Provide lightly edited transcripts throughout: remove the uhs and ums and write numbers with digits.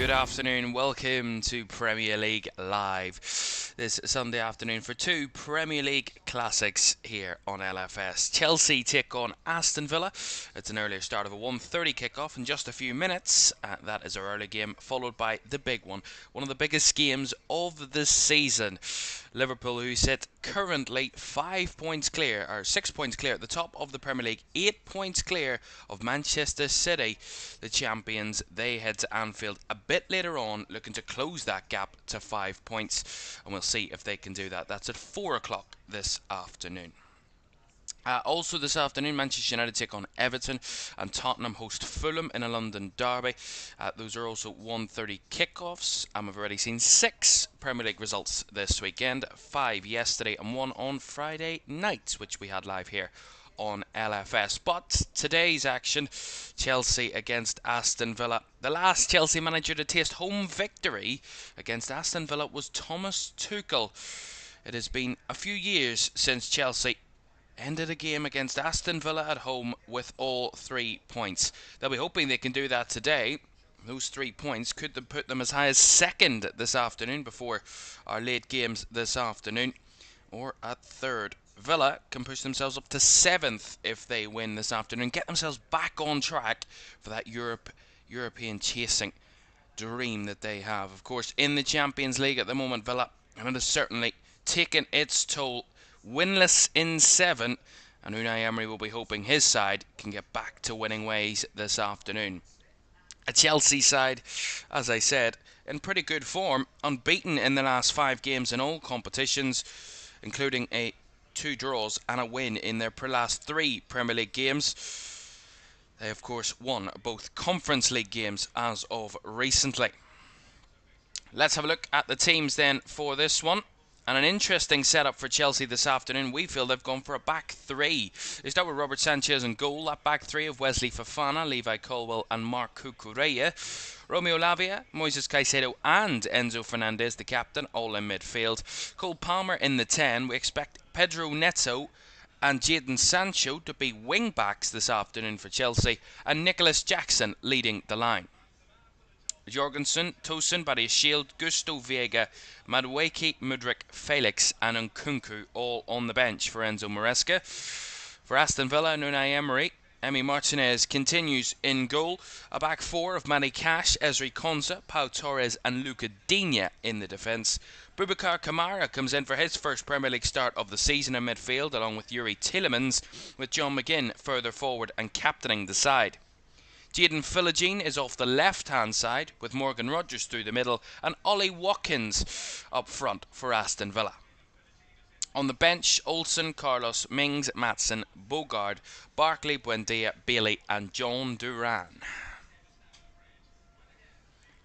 Good afternoon, welcome to Premier League Live this Sunday afternoon for two Premier League classics here on LFS. Chelsea take on Aston Villa. It's an earlier start of a 1:30 kickoff in just a few minutes. That is our early game, followed by the big one of the biggest games of the season. Liverpool, who sit currently 5 points clear, or 6 points clear at the top of the Premier League, 8 points clear of Manchester City, the champions. They head to Anfield a bit later on, looking to close that gap to 5 points, and we'll see if they can do that. That's at 4 o'clock this afternoon. Also this afternoon, Manchester United take on Everton and Tottenham host Fulham in a London derby. Those are also 1:30 kickoffs. I've already seen 6 Premier League results this weekend, 5 yesterday and 1 on Friday night, which we had live here on LFS. But today's action, Chelsea against Aston Villa. The last Chelsea manager to taste home victory against Aston Villa was Thomas Tuchel. It has been a few years since Chelsea ended a game against Aston Villa at home with all 3 points. They'll be hoping they can do that today. Those 3 points could put them as high as second this afternoon before our late games this afternoon, or at third. Villa can push themselves up to 7th if they win this afternoon, get themselves back on track for that European chasing dream that they have. Of course, in the Champions League at the moment, Villa, and it has certainly taken its toll. Winless in 7, and Unai Emery will be hoping his side can get back to winning ways this afternoon. A Chelsea side, as I said, in pretty good form, unbeaten in the last 5 games in all competitions, including 2 draws and a win in their last 3 Premier League games. They of course won both Conference League games as of recently. Let's have a look at the teams then for this one. And an interesting setup for Chelsea this afternoon. We feel they've gone for a back 3. They start with Robert Sanchez in goal. That back 3 of Wesley Fofana, Levi Colwill and Marc Cucurella. Romeo Lavia, Moises Caicedo and Enzo Fernandez, the captain, all in midfield. Cole Palmer in the 10. We expect Pedro Neto and Jadon Sancho to be wing backs this afternoon for Chelsea, and Nicholas Jackson leading the line. Jorgensen, Tosin, Badiashile, Gusto Vega, Madueke, Mudryk, Felix and Nkunku all on the bench for Enzo Maresca. For Aston Villa, Unai Emery, Emi Martinez continues in goal. A back 4 of Manny Cash, Ezri Konsa, Pau Torres and Luca Digne in the defence. Boubacar Kamara comes in for his first Premier League start of the season in midfield, along with Yuri Tielemans, with John McGinn further forward and captaining the side. Jadon Philogene is off the left-hand side, with Morgan Rogers through the middle, and Ollie Watkins up front for Aston Villa. On the bench, Olsen, Carlos, Mings, Matson, Bogard, Barkley, Buendia, Bailey and John Duran.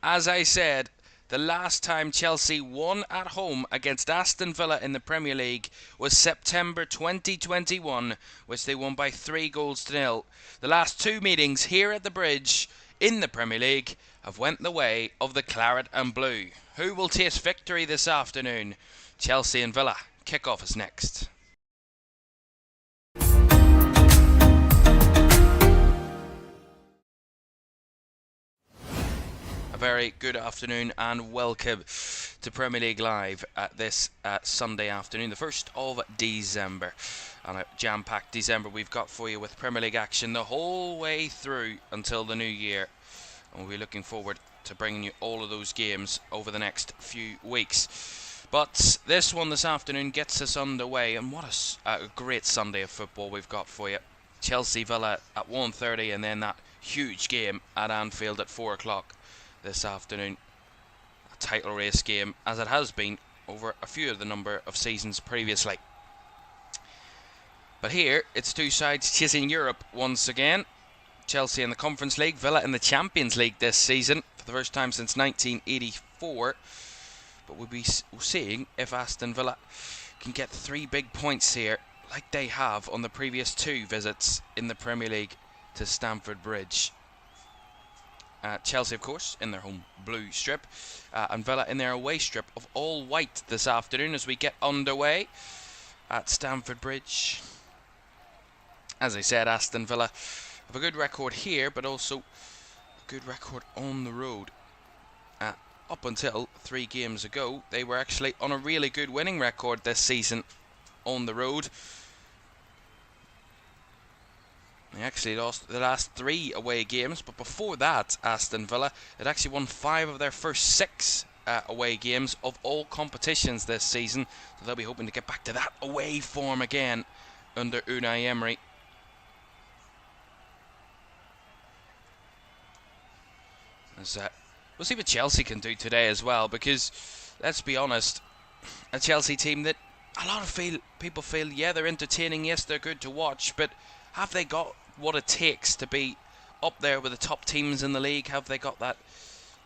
As I said, the last time Chelsea won at home against Aston Villa in the Premier League was September 2021, which they won by 3-0. The last 2 meetings here at the Bridge in the Premier League have went the way of the Claret and Blue. Who will taste victory this afternoon? Chelsea and Villa. Kick-off is next. Very good afternoon and welcome to Premier League Live at this Sunday afternoon, the 1st of December. And a jam-packed December we've got for you with Premier League action the whole way through until the new year. And we'll be looking forward to bringing you all of those games over the next few weeks. But this one this afternoon gets us underway, and what a great Sunday of football we've got for you. Chelsea Villa at 1:30 and then that huge game at Anfield at 4 o'clock. This afternoon, a title race game, as it has been over a few of the number of seasons previously. But here, it's 2 sides chasing Europe once again. Chelsea in the Conference League, Villa in the Champions League this season, for the first time since 1984. But we'll be seeing if Aston Villa can get 3 big points here, like they have on the previous 2 visits in the Premier League to Stamford Bridge. Chelsea, of course, in their home blue strip, and Villa in their away strip of all white this afternoon as we get underway at Stamford Bridge. As I said, Aston Villa have a good record here, but also a good record on the road. Up until 3 games ago, they were actually on a really good winning record this season on the road. They actually lost the last 3 away games, but before that, Aston Villa had actually won 5 of their first 6 away games of all competitions this season. So they'll be hoping to get back to that away form again under Unai Emery. We'll see what Chelsea can do today as well, because let's be honest, a Chelsea team that a lot of people feel, yeah, they're entertaining, yes, they're good to watch, but have they got what it takes to be up there with the top teams in the league? Have they got that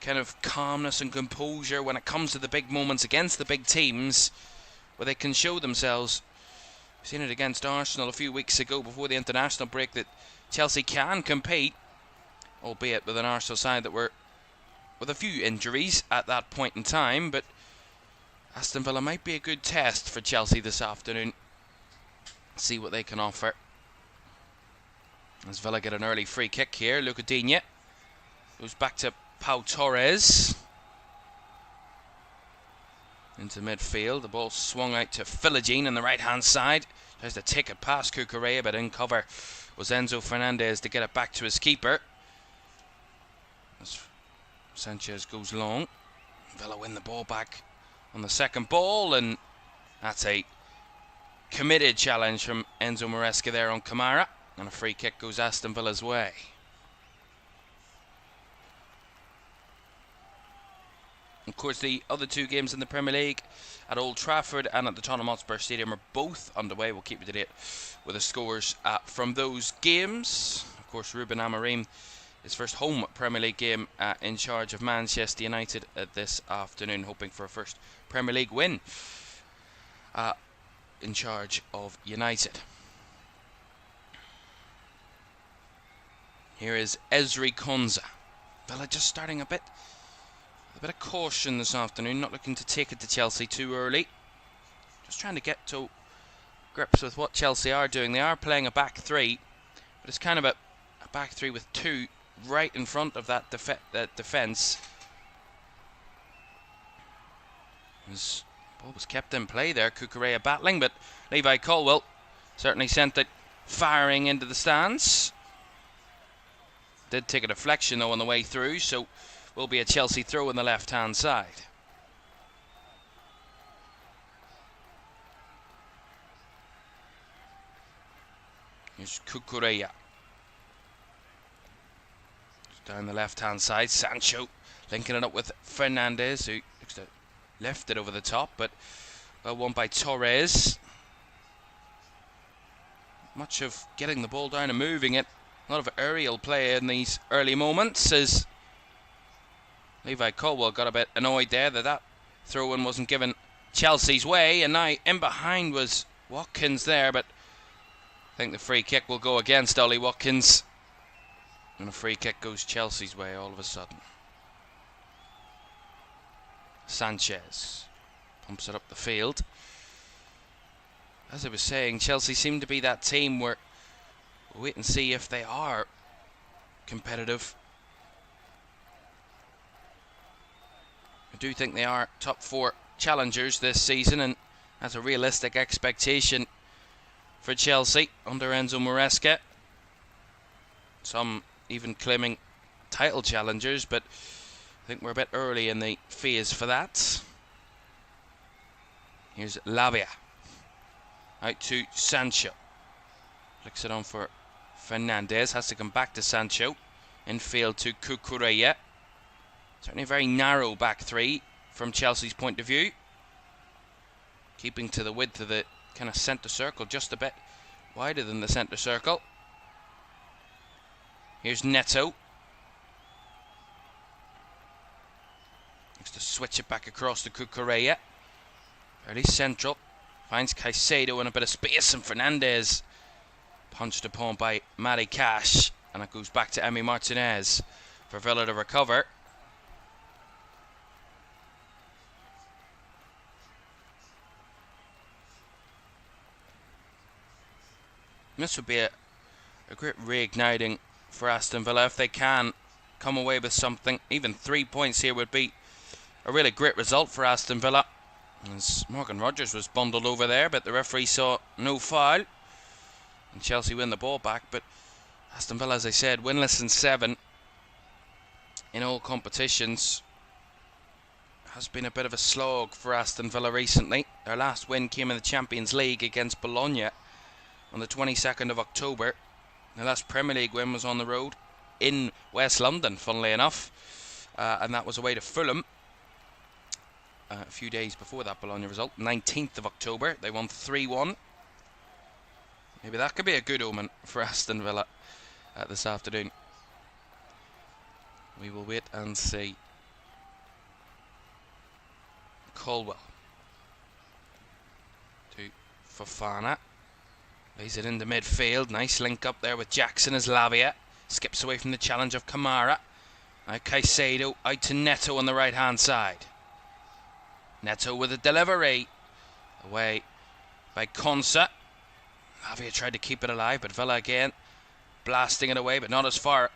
kind of calmness and composure when it comes to the big moments against the big teams, where they can show themselves? We've seen it against Arsenal a few weeks ago before the international break, that Chelsea can compete, albeit with an Arsenal side that were with a few injuries at that point in time. But Aston Villa might be a good test for Chelsea this afternoon. See what they can offer. As Villa get an early free kick here, Luca Digne goes back to Pau Torres. Into midfield, the ball swung out to Philogene on the right hand side. Tries to take it past Cucurella, but in cover was Enzo Fernandez to get it back to his keeper. As Sanchez goes long, Villa win the ball back on the second ball, and that's a committed challenge from Enzo Maresca there on Kamara, and a free kick goes Aston Villa's way. Of course, the other 2 games in the Premier League at Old Trafford and at the Tottenham Hotspur Stadium are both underway. We'll keep you to date with the scores from those games. Of course, Ruben Amorim, his first home Premier League game in charge of Manchester United this afternoon, hoping for a first Premier League win in charge of United. Here is Ezri Konsa. Villa just starting a bit of caution this afternoon, not looking to take it to Chelsea too early. Just trying to get to grips with what Chelsea are doing. They are playing a back 3, but it's kind of a back 3 with 2 right in front of that defence. His ball was kept in play there, Cucurella battling, but Levi Colwill certainly sent it firing into the stands. Did take a deflection though on the way through, so will be a Chelsea throw on the left hand side. Here's Cucurella. Down the left hand side, Sancho linking it up with Fernandez, who looks to lift it over the top, but well won by Torres. Much of getting the ball down and moving it. A lot of aerial play in these early moments, as Levi Colwill got a bit annoyed there that throw-in wasn't given Chelsea's way, and now in behind was Watkins there, but I think the free kick will go against Ollie Watkins, and a free kick goes Chelsea's way all of a sudden. Sanchez pumps it up the field. As I was saying, Chelsea seem to be that team where we'll wait and see if they are competitive. I do think they are top 4 challengers this season, and that's a realistic expectation for Chelsea under Enzo Maresca. Some even claiming title challengers, but I think we're a bit early in the phase for that. Here's Lavia. Out to Sancho. Flicks it on for Fernandez. Has to come back to Sancho. Infield to Cucurella. Certainly a very narrow back 3 from Chelsea's point of view. Keeping to the width of the kind of centre circle, just a bit wider than the centre circle. Here's Neto. Looks to switch it back across to Cucurella. Fairly central. Finds Caicedo in a bit of space, and Fernandez punched upon by Matty Cash, and it goes back to Emi Martinez for Villa to recover. This would be a great reigniting for Aston Villa if they can come away with something. Even 3 points here would be a really great result for Aston Villa. As Morgan Rogers was bundled over there, but the referee saw no foul. And Chelsea win the ball back, but Aston Villa, as I said, winless in 7 in all competitions. Has been a bit of a slog for Aston Villa recently. Their last win came in the Champions League against Bologna on the 22nd of October. Their last Premier League win was on the road in West London, funnily enough, and that was away to Fulham a few days before that Bologna result. 19th of October, they won 3-1. Maybe that could be a good omen for Aston Villa this afternoon. We will wait and see. Colwell to Fofana. Lays it into midfield. Nice link up there with Jackson as Lavia skips away from the challenge of Kamara. Now Caicedo out to Neto on the right hand side. Neto with a delivery. Away by Konsa. Lavia tried to keep it alive, but Villa again blasting it away, but not as far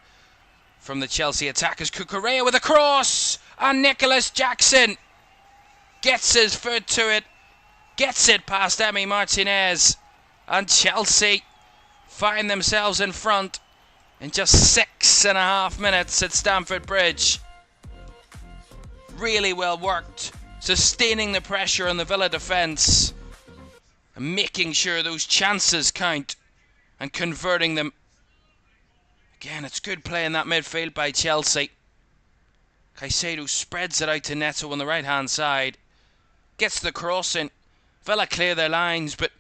from the Chelsea attack as Cucurella with a cross. And Nicholas Jackson gets his foot to it, gets it past Emi Martinez, and Chelsea find themselves in front in just 6.5 minutes at Stamford Bridge. Really well worked, sustaining the pressure on the Villa defence and making sure those chances count and converting them. Again, it's good play in that midfield by Chelsea. Caicedo spreads it out to Neto on the right hand side. Gets the cross in. Villa clear their lines, but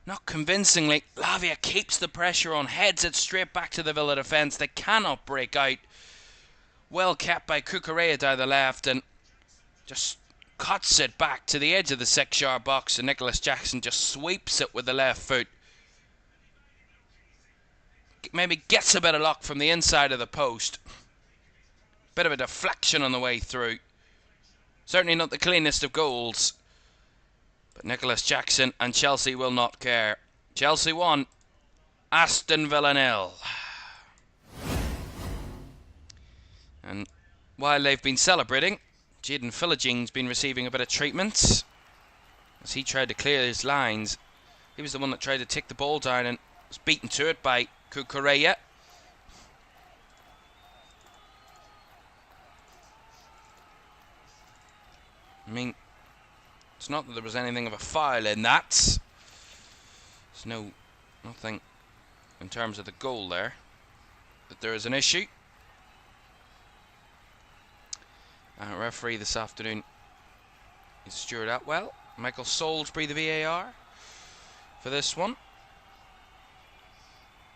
not convincingly. Lavia keeps the pressure on, heads it straight back to the Villa defence. They cannot break out. Well kept by Cucurella down the left, and just cuts it back to the edge of the 6-yard box, and Nicholas Jackson just sweeps it with the left foot. Maybe gets a bit of luck from the inside of the post. Bit of a deflection on the way through. Certainly not the cleanest of goals. But Nicholas Jackson and Chelsea will not care. Chelsea 1, Aston Villa 0. And while they've been celebrating, Jadon Philogene been receiving a bit of treatment as he tried to clear his lines. He was the one that tried to take the ball down and was beaten to it by Cucurella. I mean, it's not that there was anything of a foul in that. There's nothing in terms of the goal there that there is an issue. Referee this afternoon is Stuart Atwell. Michael Salisbury, the VAR for this one.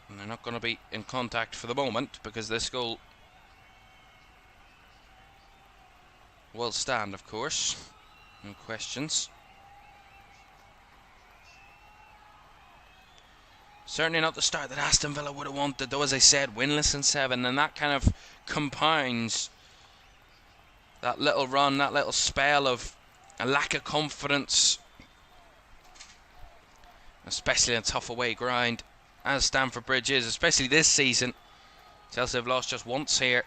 And they're not going to be in contact for the moment because this goal will stand, of course. No questions. Certainly not the start that Aston Villa would have wanted, though, as I said, winless in 7, and that kind of compounds that little run, that little spell of a lack of confidence, especially in a tough away ground as Stamford Bridge is, especially this season. Chelsea have lost just once here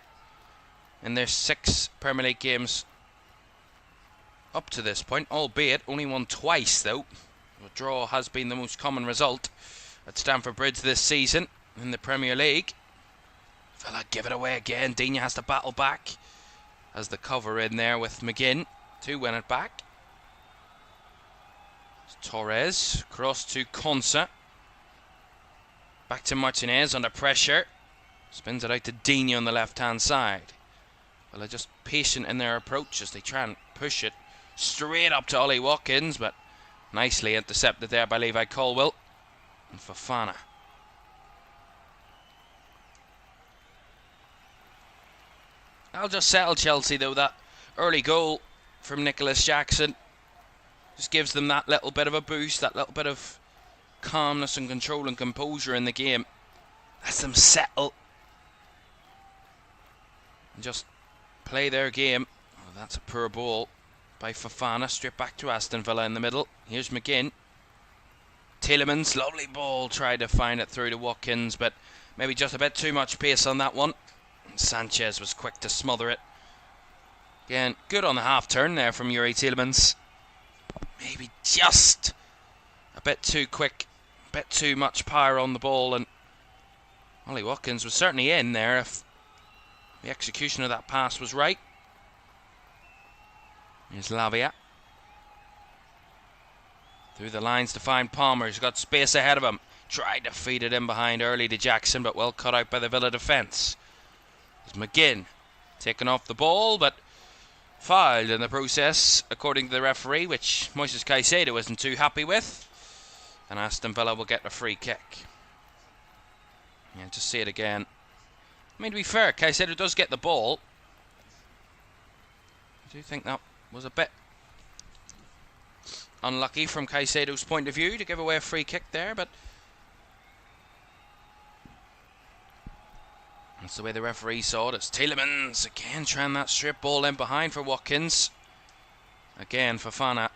in their 6 Premier League games up to this point, albeit only won twice though. A draw has been the most common result at Stamford Bridge this season in the Premier League. Villa give it away again. Digne has to battle back as the cover in there with McGinn to win it back. Torres cross to Konsa. Back to Martinez under pressure. Spins it out to Digne on the left hand side. Well, they're just patient in their approach as they try and push it straight up to Ollie Watkins, but nicely intercepted there by Levi Colwill and Fofana. I'll just settle Chelsea though. That early goal from Nicholas Jackson just gives them that little bit of a boost, that little bit of calmness and control and composure in the game. Lets them settle and just play their game. Oh, that's a poor ball by Fofana, straight back to Aston Villa in the middle. Here's McGinn. Tielemans, lovely ball, tried to find it through to Watkins, but maybe just a bit too much pace on that one. Sanchez was quick to smother it. Again, good on the half turn there from Yuri Tielemans. Maybe just a bit too quick, a bit too much power on the ball, and Ollie Watkins was certainly in there if the execution of that pass was right. Here's Lavia. Through the lines to find Palmer. He's got space ahead of him. Tried to feed it in behind early to Jackson, but well cut out by the Villa defence. There's McGinn taken off the ball, but fouled in the process, according to the referee, which Moises Caicedo isn't too happy with. And Aston Villa will get a free kick. Yeah, just see it again. I mean, to be fair, Caicedo does get the ball. I do think that was a bit unlucky from Caicedo's point of view to give away a free kick there, but that's the way the referee saw it. It's Tielemans again trying that strip ball in behind for Watkins. Again, Fofana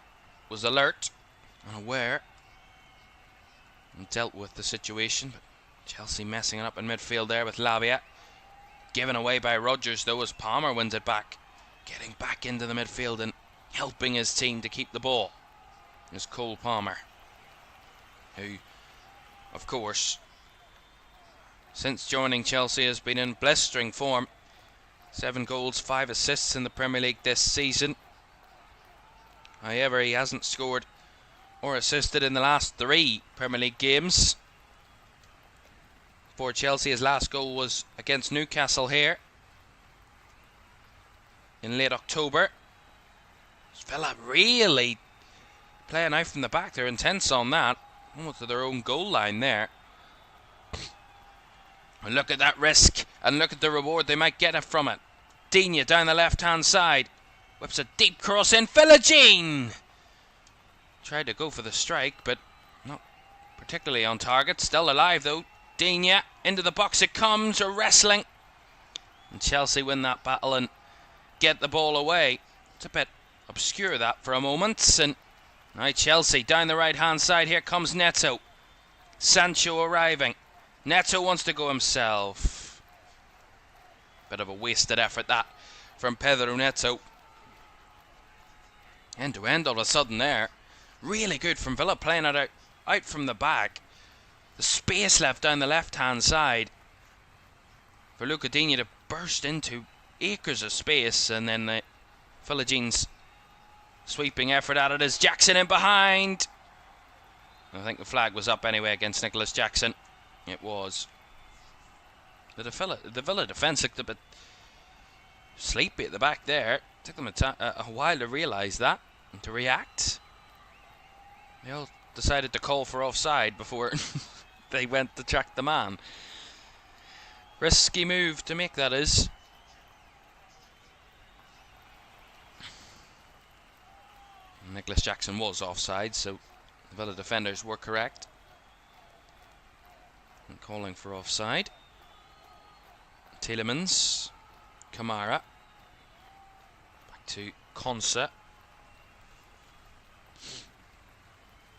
was alert, unaware, and dealt with the situation. But Chelsea messing it up in midfield there with Lavia. Given away by Rodgers though as Palmer wins it back. Getting back into the midfield and helping his team to keep the ball. There's Cole Palmer, who, of course, since joining Chelsea has been in blistering form. 7 goals, 5 assists in the Premier League this season. However, he hasn't scored or assisted in the last 3 Premier League games. For Chelsea, his last goal was against Newcastle here in late October. Villa really playing out from the back. They're intense on that. Almost to their own goal line there. And look at that risk, and look at the reward they might get from it. Digne down the left-hand side. Whips a deep cross in. Philogene tried to go for the strike, but not particularly on target. Still alive, though. Digne into the box it comes. A wrestling. And Chelsea win that battle and get the ball away. It's a bit obscure, that, for a moment. And now Chelsea down the right-hand side. Here comes Neto. Sancho arriving. Neto wants to go himself. Bit of a wasted effort, that, from Pedro Neto. End to end all of a sudden there. Really good from Villa, playing it out from the back. The space left down the left-hand side for Luca Digne to burst into acres of space, and then the Philogene's sweeping effort at it as Jackson in behind. I think the flag was up anyway against Nicholas Jackson. It was. The Villa defence looked a bit sleepy at the back there. Took them a while to realise that and to react. They all decided to call for offside before they went to track the man. Risky move to make, that is. Nicholas Jackson was offside, so the Villa defenders were correct in calling for offside. Tielemans, Kamara, back to Konsa.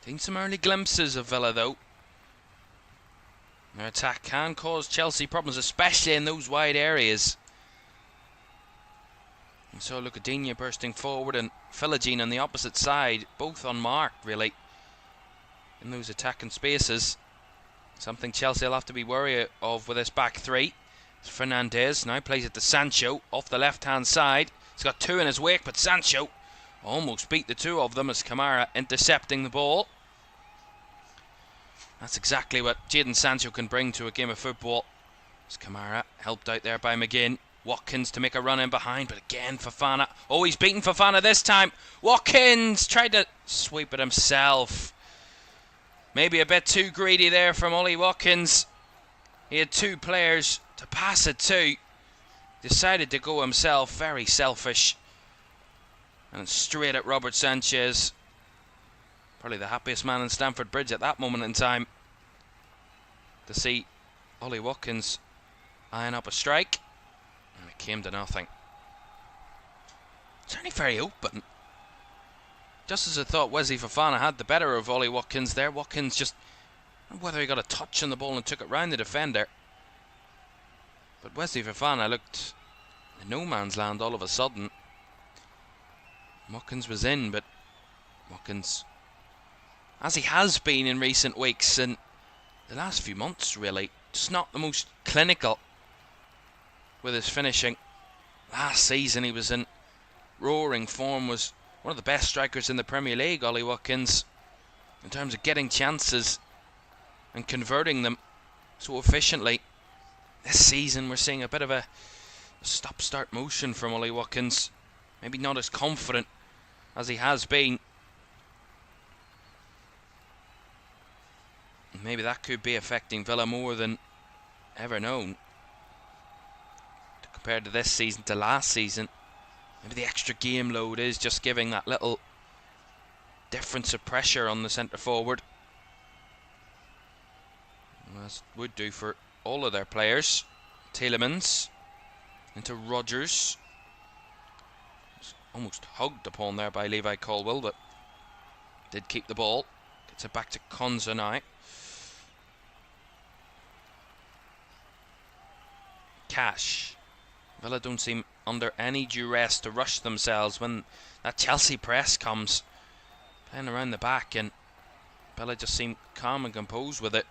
Taking some early glimpses of Villa, though. Their attack can cause Chelsea problems, especially in those wide areas. And so look at Digne bursting forward and Philogene on the opposite side, both unmarked really in those attacking spaces. Something Chelsea will have to be wary of with this back three. Fernandez now plays it to Sancho off the left hand side. He's got 2 in his wake, but Sancho almost beat the 2 of them as Kamara intercepting the ball. That's exactly what Jadon Sancho can bring to a game of football. As Kamara helped out there by McGinn. Watkins to make a run in behind, but again Fofana. Oh, he's beaten Fofana this time. Watkins tried to sweep it himself. Maybe a bit too greedy there from Ollie Watkins. He had 2 players to pass it to. Decided to go himself. Very selfish. And straight at Robert Sanchez. Probably the happiest man in Stamford Bridge at that moment in time. To see Ollie Watkins eyeing up a strike. And it came to nothing. It's only very open. Just as I thought Wesley Fofana had the better of Ollie Watkins there. Watkins just, I don't know whether he got a touch on the ball and took it round the defender. But Wesley Fofana looked in no man's land all of a sudden. Watkins was in, but Watkins, as he has been in recent weeks and the last few months really, just not the most clinical with his finishing. Last season he was in roaring form, was one of the best strikers in the Premier League, Ollie Watkins, in terms of getting chances and converting them so efficiently. This season we're seeing a bit of a stop-start motion from Ollie Watkins. Maybe not as confident as he has been. Maybe that could be affecting Villa more than ever known. Compared to this season to last season, maybe the extra game load is just giving that little difference of pressure on the centre forward, as it would do for all of their players. Tielemans into Rodgers, almost hugged upon there by Levi Colwill, but did keep the ball. Gets it back to Konza now. Cash. Villa don't seem under any duress to rush themselves when that Chelsea press comes. Playing around the back, and Villa just seem calm and composed with it.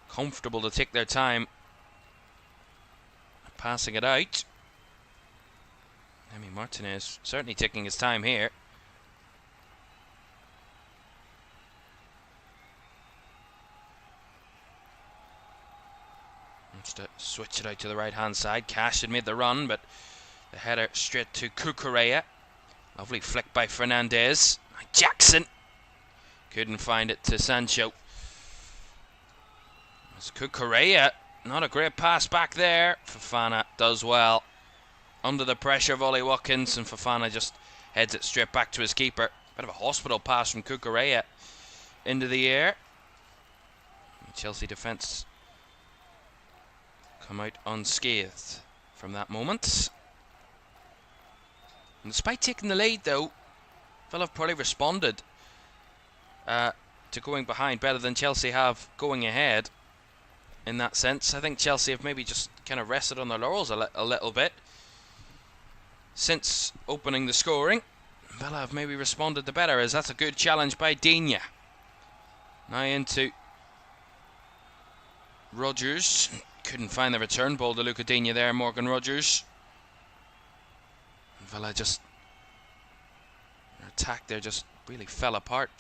Comfortable to take their time. Passing it out. Emi Martinez certainly taking his time here. Wants to switch it out to the right hand side. Cash had made the run, but the header straight to Cucurella. Lovely flick by Fernandez. Jackson couldn't find it to Sancho. It's Cucurella. Not a great pass back there. Fofana does well under the pressure of Ollie Watkins, and Fofana just heads it straight back to his keeper. Bit of a hospital pass from Cucurella into the air. Chelsea defence come out unscathed from that moment. And despite taking the lead though, Villa have probably responded to going behind better than Chelsea have going ahead. In that sense, I think Chelsea have maybe just kind of rested on their laurels a little bit since opening the scoring. Villa have maybe responded to better, as that's a good challenge by Digne. Now into Rodgers. Couldn't find the return ball to Luca Digne there, Morgan Rodgers. Villa just, their attack there just really fell apart.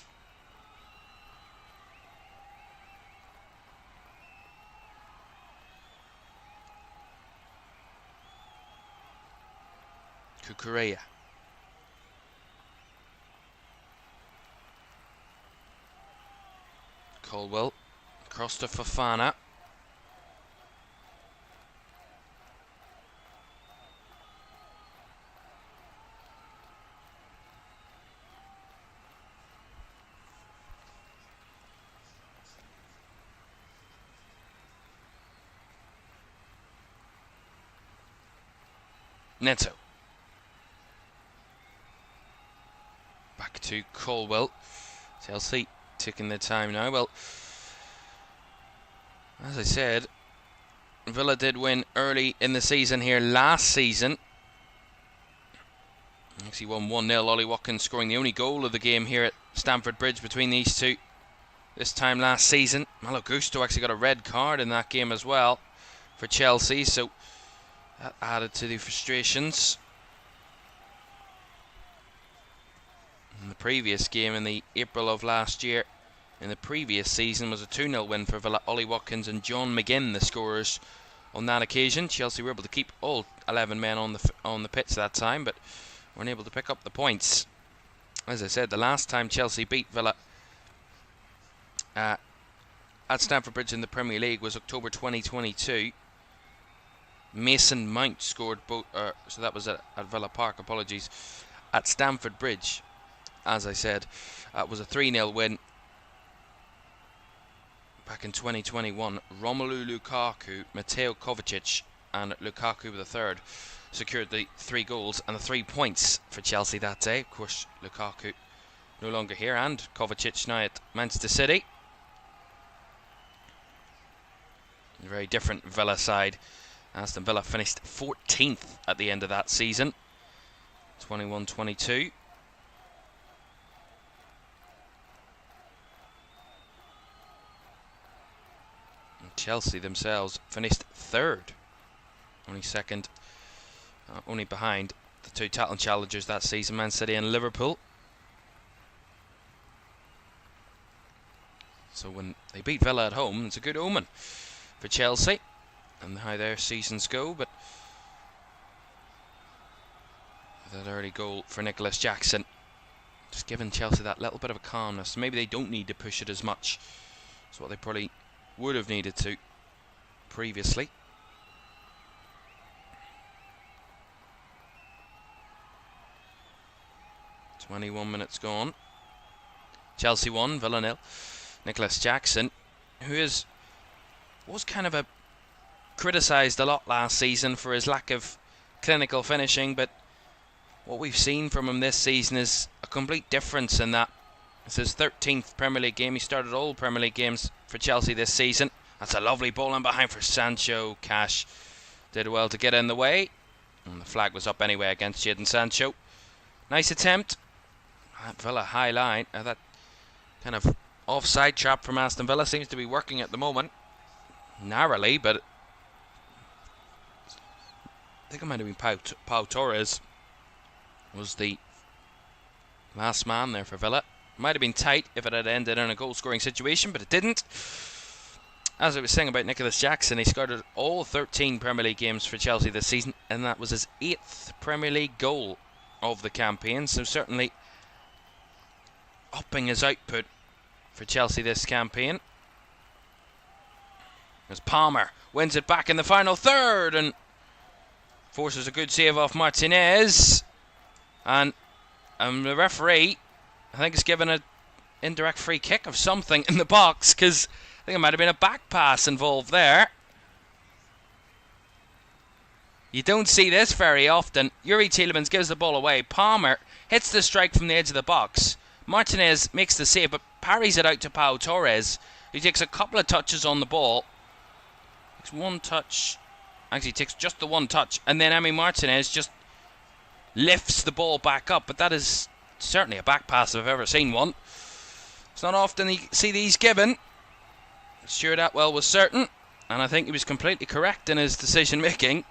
Cucurella. Colwill across to Fofana. Neto. Back to Colwill. Chelsea taking their time now. Well, as I said, Villa did win early in the season here last season. Actually won 1-0. Ollie Watkins scoring the only goal of the game here at Stamford Bridge between these two this time last season. Malo Gusto actually got a red card in that game as well for Chelsea, so that added to the frustrations. In the previous game in the April of last year, in the previous season, was a 2-0 win for Villa. Ollie Watkins and John McGinn, the scorers on that occasion. Chelsea were able to keep all 11 men on the pitch that time, but weren't able to pick up the points. As I said, the last time Chelsea beat Villa at Stamford Bridge in the Premier League was October 2022. Mason Mount scored both, so that was at Villa Park, apologies, at Stamford Bridge. As I said, it was a 3-0 win back in 2021. Romelu Lukaku, Mateo Kovacic and Lukaku the third secured the 3 goals and the 3 points for Chelsea that day. Of course, Lukaku no longer here, and Kovacic now at Manchester City. A very different Villa side. Aston Villa finished 14th at the end of that season. 21-22. Chelsea themselves finished third, only second, only behind the two title challengers that season, Man City and Liverpool. So when they beat Villa at home, it's a good omen for Chelsea and how their seasons go. But that early goal for Nicholas Jackson just giving Chelsea that little bit of a calmness. Maybe they don't need to push it as much as what they probably would have needed to previously. .21 gone. Chelsea 1, Villa 0. Nicholas Jackson, who was kind of criticised a lot last season for his lack of clinical finishing, but what we've seen from him this season is a complete difference in that. It's his 13th Premier League game. He started all Premier League games for Chelsea this season. That's a lovely ball in behind for Sancho. Cash did well to get in the way, and the flag was up anyway against Jadon Sancho. Nice attempt. That Villa high line, that kind of offside trap from Aston Villa seems to be working at the moment. Narrowly, but I think it might have been Pau Torres was the last man there for Villa. Might have been tight if it had ended in a goal-scoring situation, but it didn't. As I was saying about Nicholas Jackson, he scored all 13 Premier League games for Chelsea this season, and that was his 8th Premier League goal of the campaign. So certainly upping his output for Chelsea this campaign. As Palmer wins it back in the final third and forces a good save off Martinez. And the referee, I think, has given an indirect free kick of something in the box, because I think it might have been a back pass involved there. You don't see this very often. Yuri Tielemans gives the ball away. Palmer hits the strike from the edge of the box. Martinez makes the save, but parries it out to Pau Torres, who takes a couple of touches on the ball. Takes one touch. Actually, takes just the one touch. And then Emi Martinez just lifts the ball back up. But that is certainly a back pass if I've ever seen one. It's not often you see these given. Stuart Atwell was certain, and I think he was completely correct in his decision making,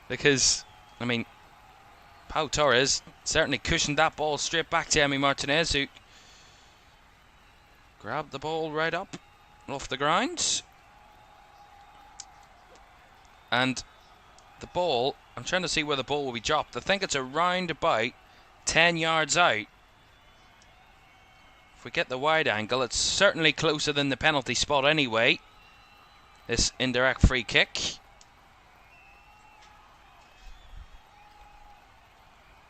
because, I mean, Pau Torres certainly cushioned that ball straight back to Emi Martinez, who grabbed the ball right up off the ground. And the ball, I'm trying to see where the ball will be dropped. I think it's around about 10 yards out. If we get the wide angle, it's certainly closer than the penalty spot anyway. This indirect free kick.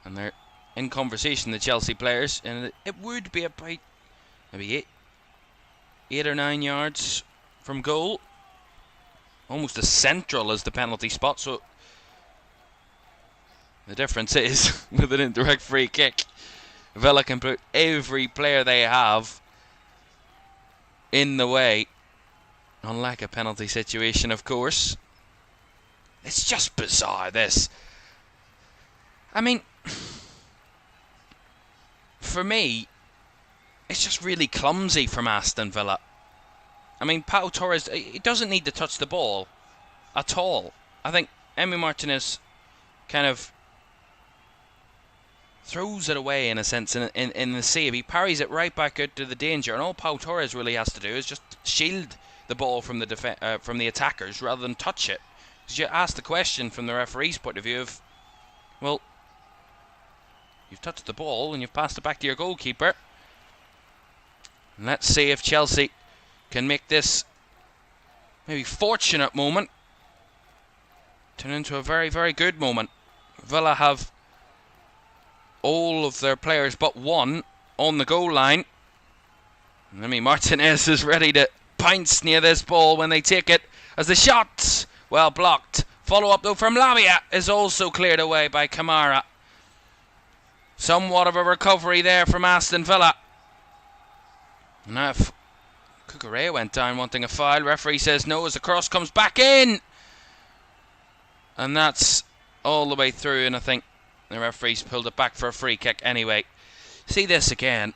And they're in conversation, the Chelsea players, and it would be about maybe 8 or 9 yards from goal. Almost as central as the penalty spot, so the difference is, with an indirect free kick, Villa can put every player they have in the way, unlike a penalty situation, of course. It's just bizarre, this. I mean, for me, it's just really clumsy from Aston Villa. I mean, Pau Torres, he doesn't need to touch the ball at all. I think Emi Martinez kind of throws it away, in a sense, in the save. He parries it right back out to the danger, and all Pau Torres really has to do is just shield the ball from the attackers rather than touch it. Because you ask the question from the referee's point of view of, well, you've touched the ball and you've passed it back to your goalkeeper. And let's see if Chelsea can make this maybe fortunate moment turn into a very, very good moment. Villa have all of their players but one on the goal line. And Emi Martinez is ready to pounce near this ball when they take it, as the shot, well blocked. Follow up though from Lamia is also cleared away by Kamara. Somewhat of a recovery there from Aston Villa. Now if Cucurella went down wanting a foul, referee says no as the cross comes back in. And that's all the way through, and I think The referee's pulled it back for a free kick anyway. See this again.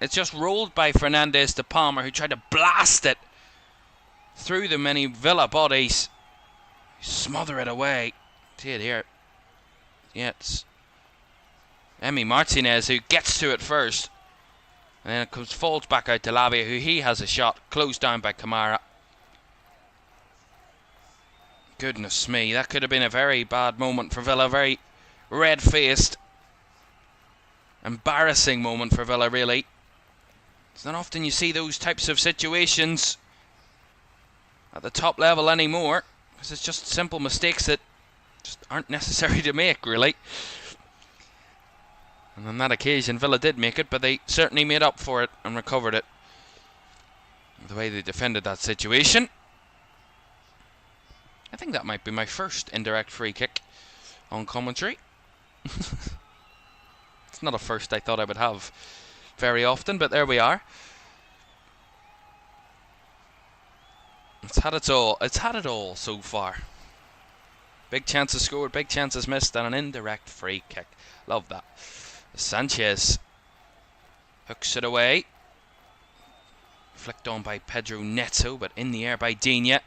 It's just rolled by Fernandez to Palmer, who tried to blast it through the many Villa bodies. Smother it away. See it here. Yeah, it's Emi Martinez who gets to it first. And then it falls back out to Lavia, who he has a shot. Closed down by Kamara. Goodness me, that could have been a very bad moment for Villa. Very red-faced, embarrassing moment for Villa, really. It's not often you see those types of situations at the top level anymore, because it's just simple mistakes that just aren't necessary to make, really. And on that occasion, Villa did make it, but they certainly made up for it and recovered it. The way they defended that situation. I think that might be my first indirect free kick on commentary. It's not a first I thought I would have very often, but there we are. It's had it all so far. Big chances scored, big chances missed, and an indirect free kick. Love that. Sanchez hooks it away. Flicked on by Pedro Neto, but in the air by Digne.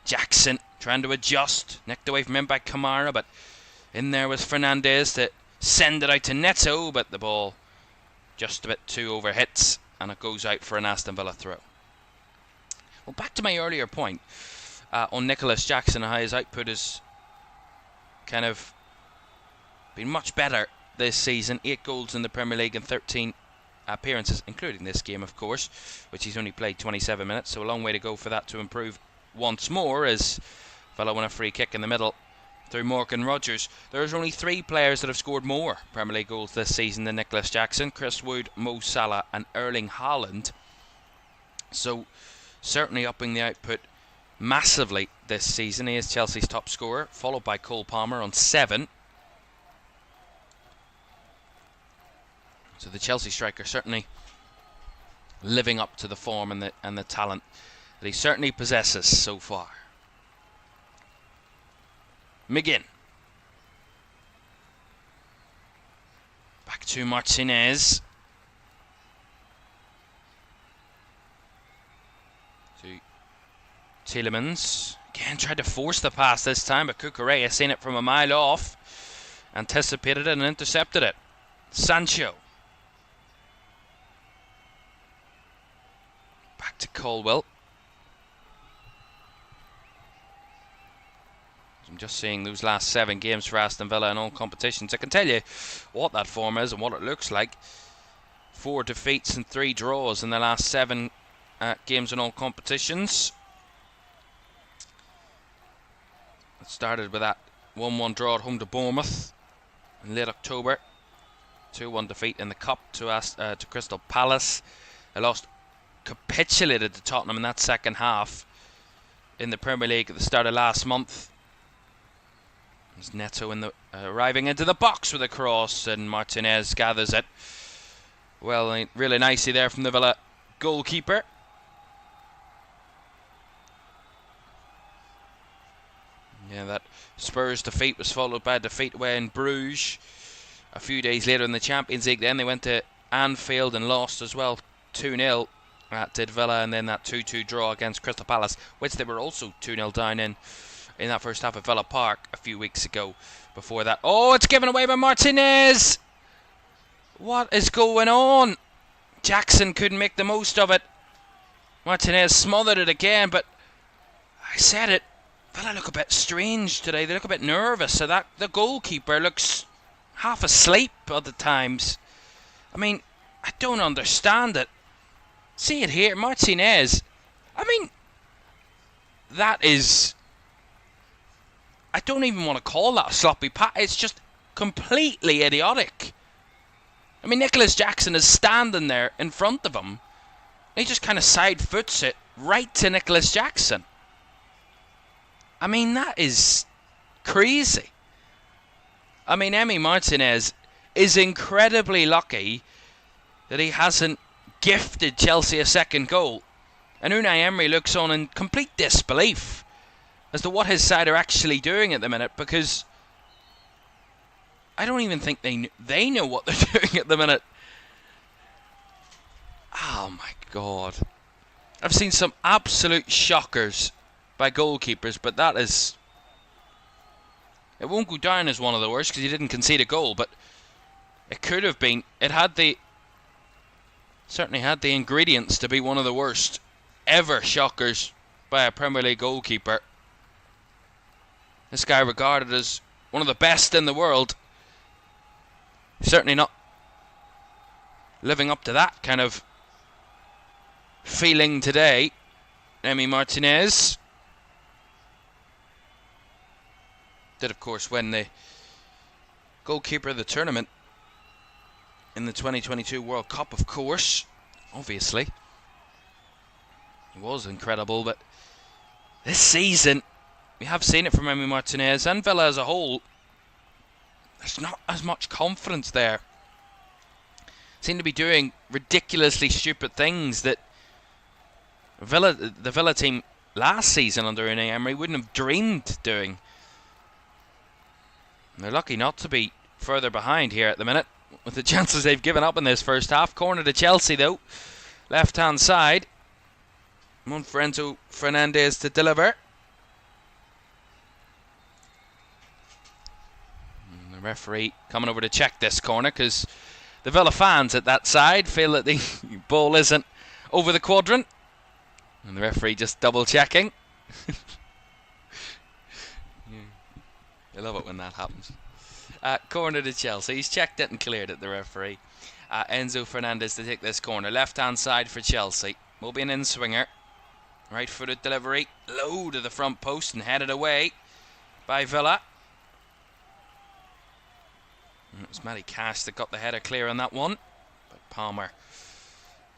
Jackson trying to adjust. Nicked away from him by Kamara, but in there was Fernandez to send it out to Neto, but the ball just a bit too over hits, and it goes out for an Aston Villa throw. Well, back to my earlier point on Nicholas Jackson, how his output has kind of been much better this season. 8 goals in the Premier League and 13 appearances, including this game, of course, which he's only played 27 minutes, so a long way to go for that to improve once more, as Villa won a free kick in the middle through Morgan Rogers. There's only 3 players that have scored more Premier League goals this season than Nicholas Jackson: Chris Wood, Mo Salah and Erling Haaland. So certainly upping the output massively this season. He is Chelsea's top scorer, followed by Cole Palmer on 7. So the Chelsea striker certainly living up to the form and the talent that he certainly possesses so far. McGinn. Back to Martinez. To Tielemans. Again, tried to force the pass this time, but Cucurella seen it from a mile off. Anticipated it and intercepted it. Sancho. Back to Colwell. I'm just seeing those last 7 games for Aston Villa in all competitions. I can tell you what that form is and what it looks like. 4 defeats and 3 draws in the last 7 games in all competitions. It started with that 1-1 draw at home to Bournemouth in late October. 2-1 defeat in the Cup to Crystal Palace. They capitulated to Tottenham in that second half in the Premier League at the start of last month. There's Neto arriving into the box with a cross, and Martinez gathers it. Well, really nicely there from the Villa goalkeeper. Yeah, that Spurs defeat was followed by a defeat away in Bruges. A few days later in the Champions League, then they went to Anfield and lost as well, 2-0 at Villa, and then that 2-2 draw against Crystal Palace, which they were also 2-0 down in that first half at Villa Park a few weeks ago. Before that, oh, it's given away by Martinez. What is going on? Jackson couldn't make the most of it. Martinez smothered it again, but I said it, Villa look a bit strange today. They look a bit nervous, so that the goalkeeper looks half asleep other times. I mean, I don't understand it. See it here, Martinez. I mean, that is, I don't even want to call that a sloppy pass. It's just completely idiotic. I mean, Nicholas Jackson is standing there in front of him. He just kind of side foots it right to Nicholas Jackson. I mean, that is crazy. I mean, Emi Martinez is incredibly lucky that he hasn't gifted Chelsea a second goal. And Unai Emery looks on in complete disbelief as to what his side are actually doing at the minute, because I don't even think they know what they're doing at the minute. Oh my God. I've seen some absolute shockers by goalkeepers, but that is... It won't go down as one of the worst because he didn't concede a goal, but it could have been. It had the... Certainly had the ingredients to be one of the worst ever shockers by a Premier League goalkeeper. This guy regarded as one of the best in the world. Certainly not living up to that kind of feeling today. Emi Martinez did, of course, win the goalkeeper of the tournament in the 2022 World Cup, of course. Obviously, he was incredible, but this season we have seen it from Emi Martinez and Villa as a whole. There's not as much confidence there. Seem to be doing ridiculously stupid things that the Villa team last season under Unai Emery wouldn't have dreamed doing. They're lucky not to be further behind here at the minute, with the chances they've given up in this first half. Corner to Chelsea though, left hand side. One for Enzo Fernandez to deliver. And the referee coming over to check this corner because the Villa fans at that side feel that the ball isn't over the quadrant. And the referee just double checking. I love it when that happens. Corner to Chelsea. He's checked it and cleared it, the referee. Enzo Fernandez to take this corner. Left hand side for Chelsea. Will be an in-swinger. Right footed delivery. Low to the front post and headed away by Villa. And it was Matty Cash that got the header clear on that one. But Palmer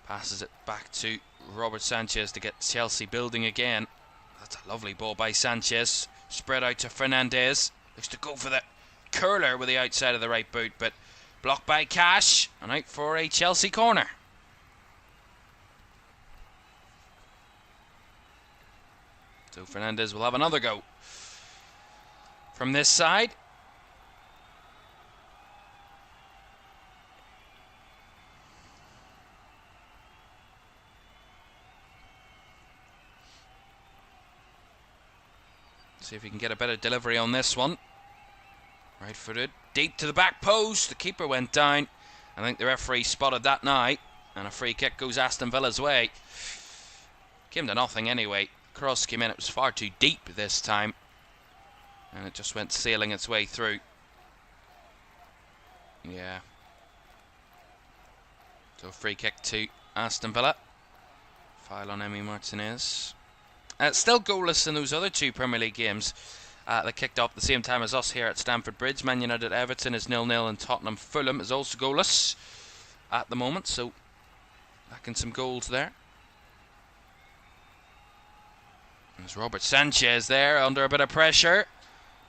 passes it back to Robert Sanchez to get Chelsea building again. That's a lovely ball by Sanchez. Spread out to Fernandez. Looks to go for the curler with the outside of the right boot, but blocked by Cash. And out for a Chelsea corner. So Fernandez will have another go from this side. See if he can get a better delivery on this one. Right footed, deep to the back post. The keeper went down. I think the referee spotted that now. And a free kick goes Aston Villa's way. Came to nothing anyway. Cross came in, it was far too deep this time. And it just went sailing its way through. Yeah. So a free kick to Aston Villa. Foul on Emi Martinez. Still goalless in those other two Premier League games that kicked off at the same time as us here at Stamford Bridge. Man United Everton is 0-0 and Tottenham Fulham is also goalless at the moment. So lacking some goals there. There's Robert Sanchez there under a bit of pressure.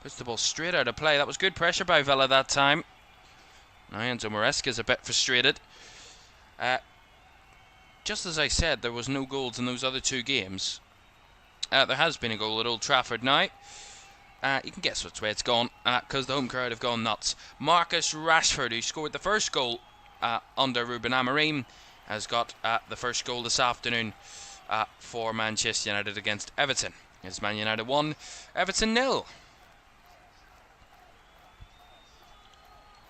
Puts the ball straight out of play. That was good pressure by Villa that time. Now Enzo Maresca's a bit frustrated. Just as I said, there was no goals in those other two games. There has been a goal at Old Trafford now. You can guess which way it's gone, because the home crowd have gone nuts. Marcus Rashford, who scored the first goal under Ruben Amorim, has got the first goal this afternoon for Manchester United against Everton. It's Man United 1, Everton 0.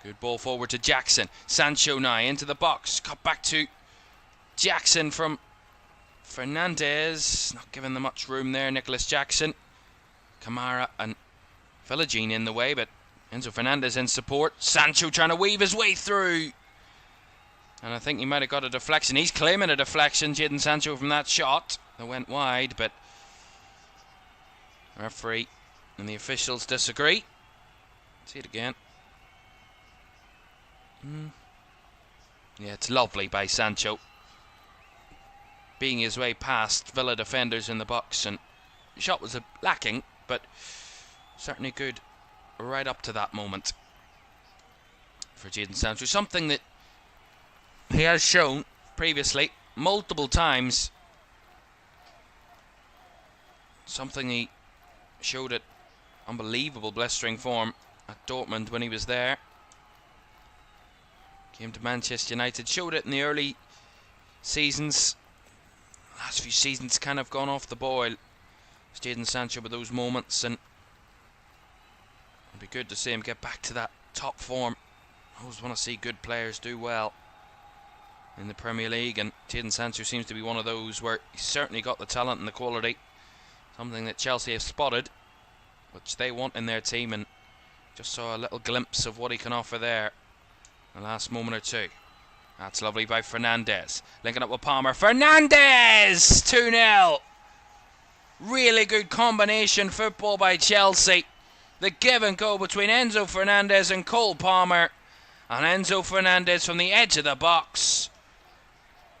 Good ball forward to Jackson. Sancho now into the box. Cut back to Jackson from Fernandez. Not giving them much room there, Nicholas Jackson. Kamara and Villagine in the way, but Enzo Fernandez in support. Sancho trying to weave his way through. And I think he might have got a deflection. He's claiming a deflection, Jadon Sancho, from that shot that went wide, but the referee and the officials disagree. See it again. Yeah, it's lovely by Sancho, being his way past Villa defenders in the box, and the shot was lacking, but certainly good right up to that moment for Jadon Sancho. Something that he has shown previously multiple times. Something he showed at unbelievable blistering form at Dortmund when he was there. Came to Manchester United, showed it in the early seasons. Last few seasons kind of gone off the boil. Jadon Sancho with those moments, and it'd be good to see him get back to that top form. I always want to see good players do well in the Premier League, and Jadon Sancho seems to be one of those where he's certainly got the talent and the quality, something that Chelsea have spotted, which they want in their team, and just saw a little glimpse of what he can offer there the last moment or two. That's lovely by Fernandez, linking up with Palmer. Fernandez! 2-0. Really good combination football by Chelsea. The give and go between Enzo Fernandez and Cole Palmer. And Enzo Fernandez from the edge of the box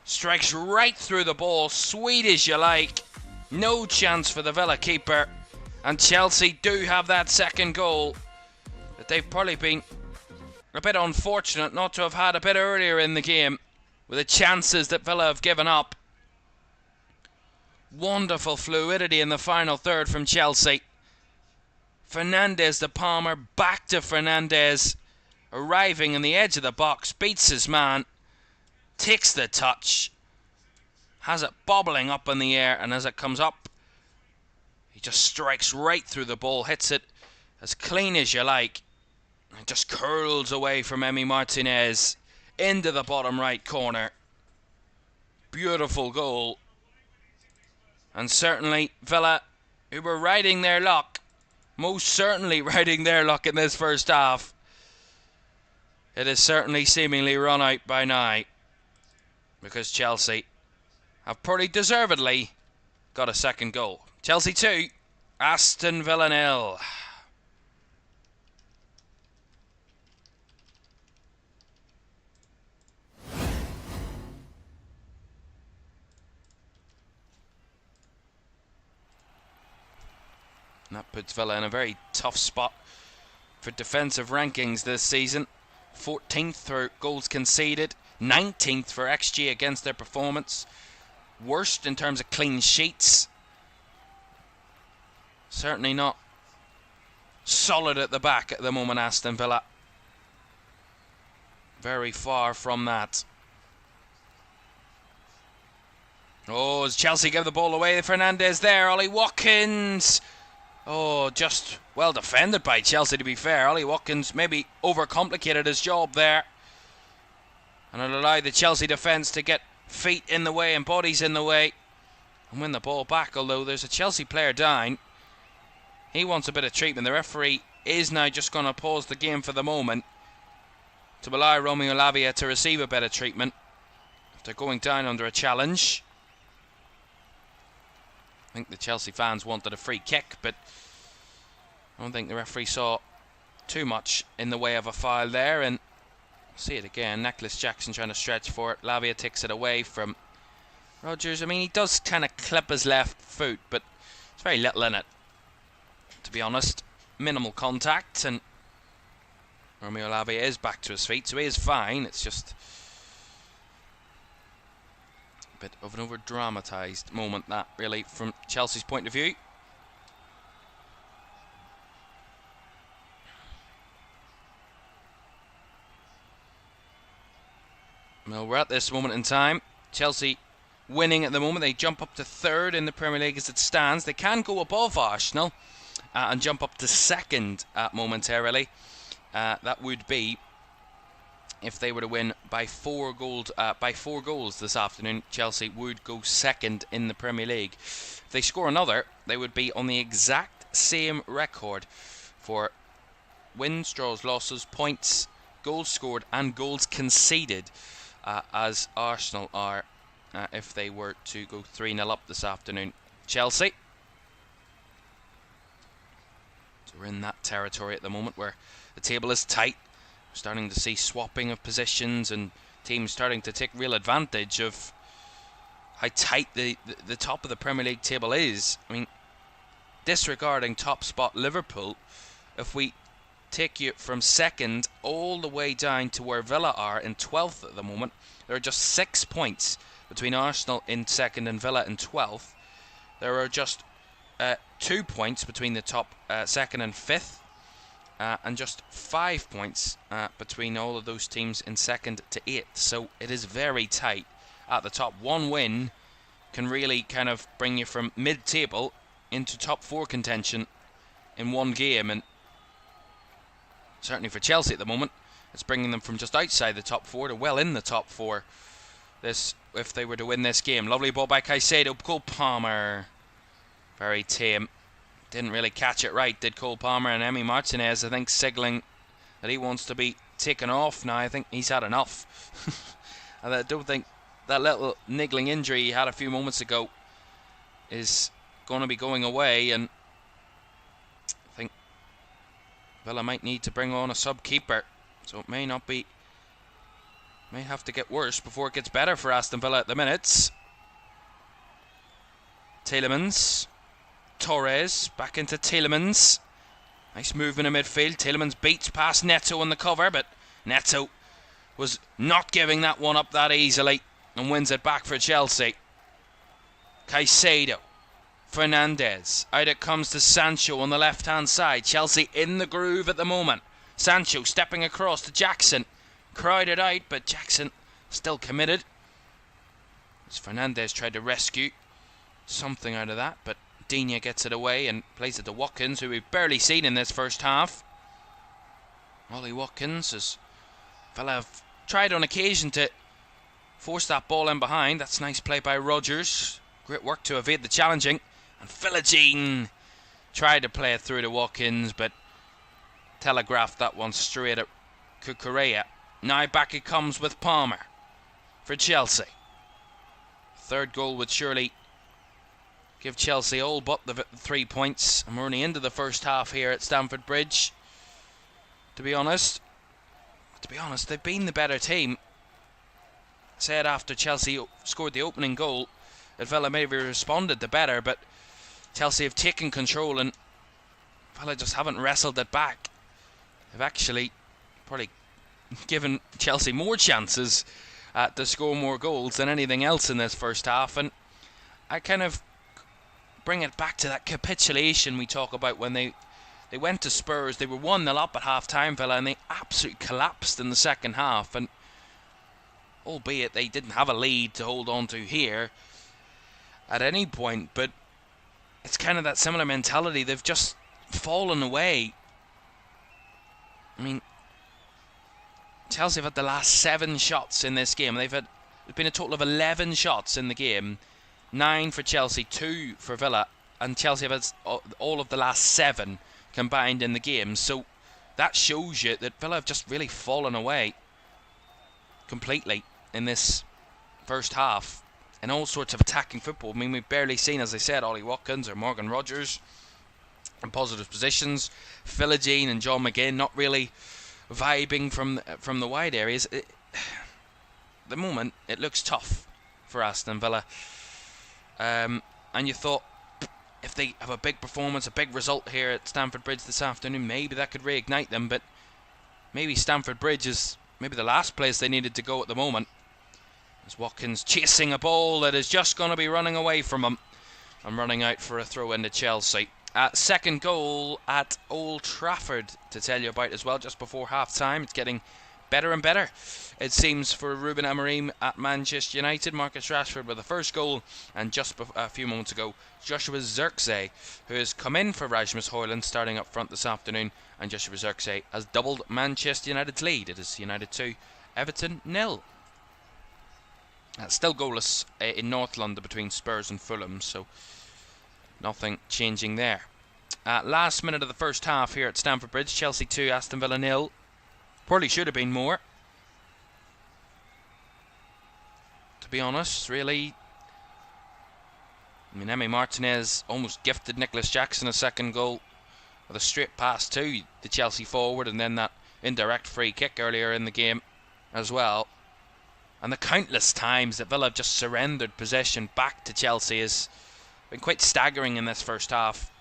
strikes right through the ball, sweet as you like. No chance for the Villa keeper. And Chelsea do have that second goal that they've probably been a bit unfortunate not to have had a bit earlier in the game with the chances that Villa have given up. Wonderful fluidity in the final third from Chelsea. Fernandez to Palmer, back to Fernandez, arriving in the edge of the box, beats his man, takes the touch, has it bobbling up in the air, and as it comes up, he just strikes right through the ball, hits it as clean as you like, and just curls away from Emi Martinez into the bottom right corner. Beautiful goal. And certainly Villa, who were riding their luck, most certainly riding their luck in this first half, it is certainly seemingly run out by now, because Chelsea have pretty deservedly got a second goal. Chelsea 2, Aston Villa 0. And that puts Villa in a very tough spot for defensive rankings this season. 14th for goals conceded, 19th for XG against their performance, worst in terms of clean sheets. Certainly not solid at the back at the moment, Aston Villa. Very far from that. Oh, as Chelsea give the ball away, Fernandez there, Ollie Watkins. Oh, just well defended by Chelsea, to be fair. Ollie Watkins maybe overcomplicated his job there, and it allowed the Chelsea defence to get feet in the way and bodies in the way and win the ball back. Although there's a Chelsea player down, he wants a bit of treatment. The referee is now just going to pause the game for the moment to allow Romeo Lavia to receive a bit of treatment after going down under a challenge. I think the Chelsea fans wanted a free kick, but I don't think the referee saw too much in the way of a foul there. And see it again, Nicholas Jackson trying to stretch for it. Lavia takes it away from Rodgers. I mean, he does kind of clip his left foot, but it's very little in it, to be honest. Minimal contact, and Romeo Lavia is back to his feet, so he is fine. It's just a bit of an over-dramatised moment, that, really, from Chelsea's point of view. Well, we're at this moment in time. Chelsea winning at the moment. They jump up to third in the Premier League as it stands. They can go above Arsenal and jump up to second momentarily. That would be if they were to win by 4 goals. By 4 goals this afternoon, Chelsea would go second in the Premier League. If they score another, they would be on the exact same record for wins, draws, losses, points, goals scored and goals conceded as Arsenal are if they were to go 3-0 up this afternoon. Chelsea, so we're in that territory at the moment where the table is tight. We're starting to see swapping of positions and teams starting to take real advantage of how tight the top of the Premier League table is. I mean, disregarding top spot Liverpool, if we take you from second all the way down to where Villa are in 12th at the moment, there are just 6 points between Arsenal in second and Villa in 12th. There are just 2 points between the top second and 5th, and just 5 points between all of those teams in 2nd to 8th. So it is very tight at the top. One win can really kind of bring you from mid-table into top 4 contention in one game, and certainly for Chelsea at the moment, it's bringing them from just outside the top 4 to well in the top 4. This, if they were to win this game. Lovely ball by Caicedo. Cole Palmer, very tame. Didn't really catch it right, did Cole Palmer. And Emi Martinez, I think, signalling that he wants to be taken off now. I think he's had enough. And I don't think that little niggling injury he had a few moments ago is going to be going away. And I think Villa might need to bring on a sub-keeper. So it may not be... may have to get worse before it gets better for Aston Villa at the minutes. Tielemans. Torres back into Tielemans. Nice movement in midfield. Tielemans beats past Neto on the cover, but Neto was not giving that one up that easily and wins it back for Chelsea. Caicedo. Fernandez. Out it comes to Sancho on the left hand side. Chelsea in the groove at the moment. Sancho stepping across to Jackson. Crowded out, but Jackson still committed. As Fernandez tried to rescue something out of that, but Digne gets it away and plays it to Watkins, who we've barely seen in this first half. Ollie Watkins has Villa have tried on occasion to force that ball in behind. That's nice play by Rodgers. Great work to evade the challenging. And Philogene tried to play it through to Watkins, but telegraphed that one straight at Cucurella. Now back it comes with Palmer for Chelsea. Third goal would surely give Chelsea all but the 3 points. And we're only into the first half here at Stamford Bridge. To be honest, they've been the better team. I said after Chelsea scored the opening goal that Villa maybe responded the better, but Chelsea have taken control and Villa just haven't wrestled it back. They've actually probably given Chelsea more chances to score more goals than anything else in this first half. And I kind of bring it back to that capitulation we talk about when they went to Spurs. They were 1-0 up at half-time, Villa, and they absolutely collapsed in the second half. And albeit they didn't have a lead to hold on to here at any point, but it's kind of that similar mentality. They've just fallen away. I mean, Chelsea have had the last 7 shots in this game. There's been a total of 11 shots in the game. 9 for Chelsea, 2 for Villa, and Chelsea have had all of the last 7 combined in the game. So that shows you that Villa have just really fallen away completely in this first half in all sorts of attacking football. I mean, we've barely seen, as I said, Ollie Watkins or Morgan Rodgers in positive positions. Philogene and John McGinn not really vibing from the wide areas. At the moment, it looks tough for Aston Villa. And you thought, if they have a big performance, a big result here at Stamford Bridge this afternoon, maybe that could reignite them. But maybe Stamford Bridge is maybe the last place they needed to go at the moment. As Watkins chasing a ball that is just going to be running away from him and running out for a throw into Chelsea. Second goal at Old Trafford to tell you about as well, just before half-time. It's getting better and better, it seems, for Ruben Amorim at Manchester United. Marcus Rashford with the first goal, and just a few moments ago, Joshua Zirkzee, who has come in for Rasmus Højlund, starting up front this afternoon, and Joshua Zirkzee has doubled Manchester United's lead. It is United 2, Everton 0. Still goalless in North London between Spurs and Fulham, so nothing changing there. Last minute of the first half here at Stamford Bridge. Chelsea 2, Aston Villa 0. Probably should have been more, to be honest, really. I mean, Emi Martinez almost gifted Nicholas Jackson a second goal with a straight pass to the Chelsea forward, and then that indirect free kick earlier in the game as well. And the countless times that Villa have just surrendered possession back to Chelsea has been quite staggering in this first half.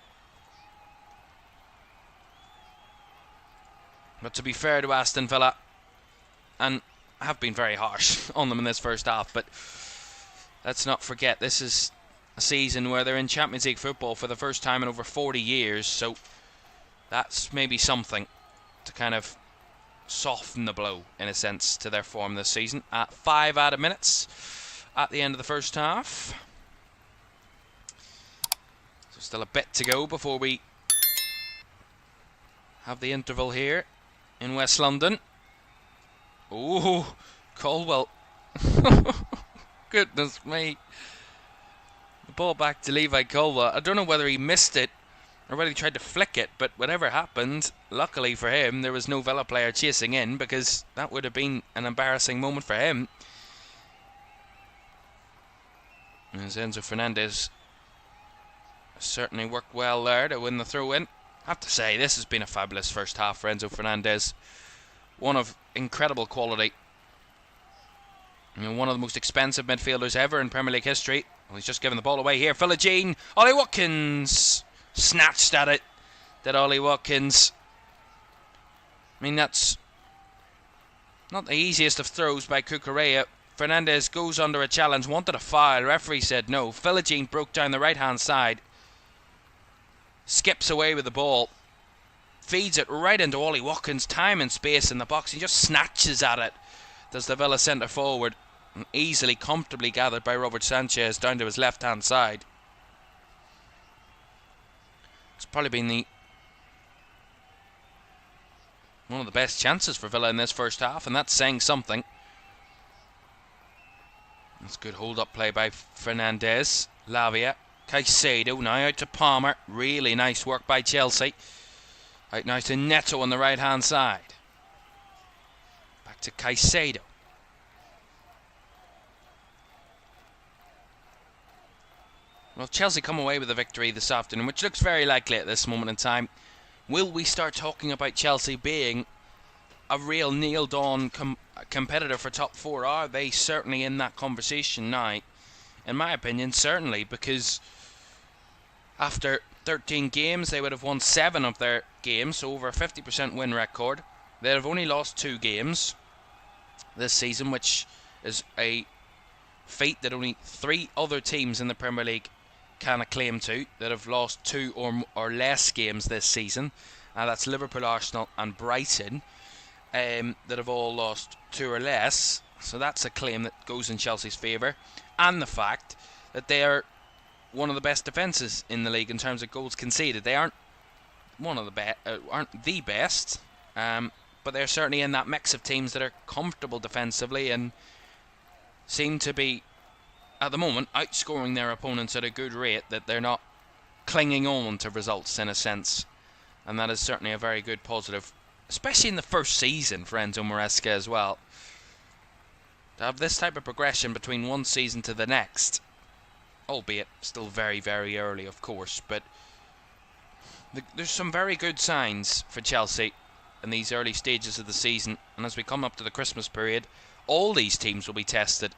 But to be fair to Aston Villa, and I have been very harsh on them in this first half, but let's not forget this is a season where they're in Champions League football for the first time in over 40 years, so that's maybe something. to kind of soften the blow, in a sense, to their form this season. At 5 added minutes at the end of the first half. So still a bit to go before we have the interval here in West London. Oh, Colwell. Goodness me. The ball back to Levi Colwell. I don't know whether he missed it or whether he tried to flick it, but whatever happened, luckily for him, there was no Villa player chasing in, because that would have been an embarrassing moment for him. As Enzo Fernandez certainly worked well there to win the throw-in. I have to say, this has been a fabulous first half for Enzo Fernandez. One of incredible quality. You know, one of the most expensive midfielders ever in Premier League history. Well, he's just given the ball away here. Philogene. Ollie Watkins snatched at it. Did Ollie Watkins. I mean, that's not the easiest of throws by Cucurella. Fernandez goes under a challenge, wanted a foul. Referee said no. Philogene broke down the right-hand side. Skips away with the ball. Feeds it right into Ollie Watkins. Time and space in the box. He just snatches at it. Does the Villa centre forward. And easily, comfortably gathered by Robert Sanchez down to his left-hand side. It's probably been one of the best chances for Villa in this first half, and that's saying something. That's good hold-up play by Fernandez. Lavia. Caicedo now out to Palmer. Really nice work by Chelsea. Out now to Neto on the right-hand side. Back to Caicedo. Well, Chelsea come away with a victory this afternoon, which looks very likely at this moment in time. Will we start talking about Chelsea being a real nailed-on competitor for top 4? Are they certainly in that conversation now? In my opinion, certainly, because after 13 games, they would have won 7 of their games, so over a 50% win record. They have only lost 2 games this season, which is a feat that only 3 other teams in the Premier League can acclaim to, that have lost 2 or less games this season. That's Liverpool, Arsenal and Brighton, that have all lost 2 or less. So that's a claim that goes in Chelsea's favour. And the fact that they are one of the best defences in the league in terms of goals conceded. They aren't aren't the best, but they're certainly in that mix of teams that are comfortable defensively and seem to be, at the moment, outscoring their opponents at a good rate, that they're not clinging on to results in a sense. And that is certainly a very good positive, especially in the first season for Enzo Maresca as well. To have this type of progression between one season to the next, albeit still very, very early, of course, but there's some very good signs for Chelsea in these early stages of the season. And as we come up to the Christmas period, all these teams will be tested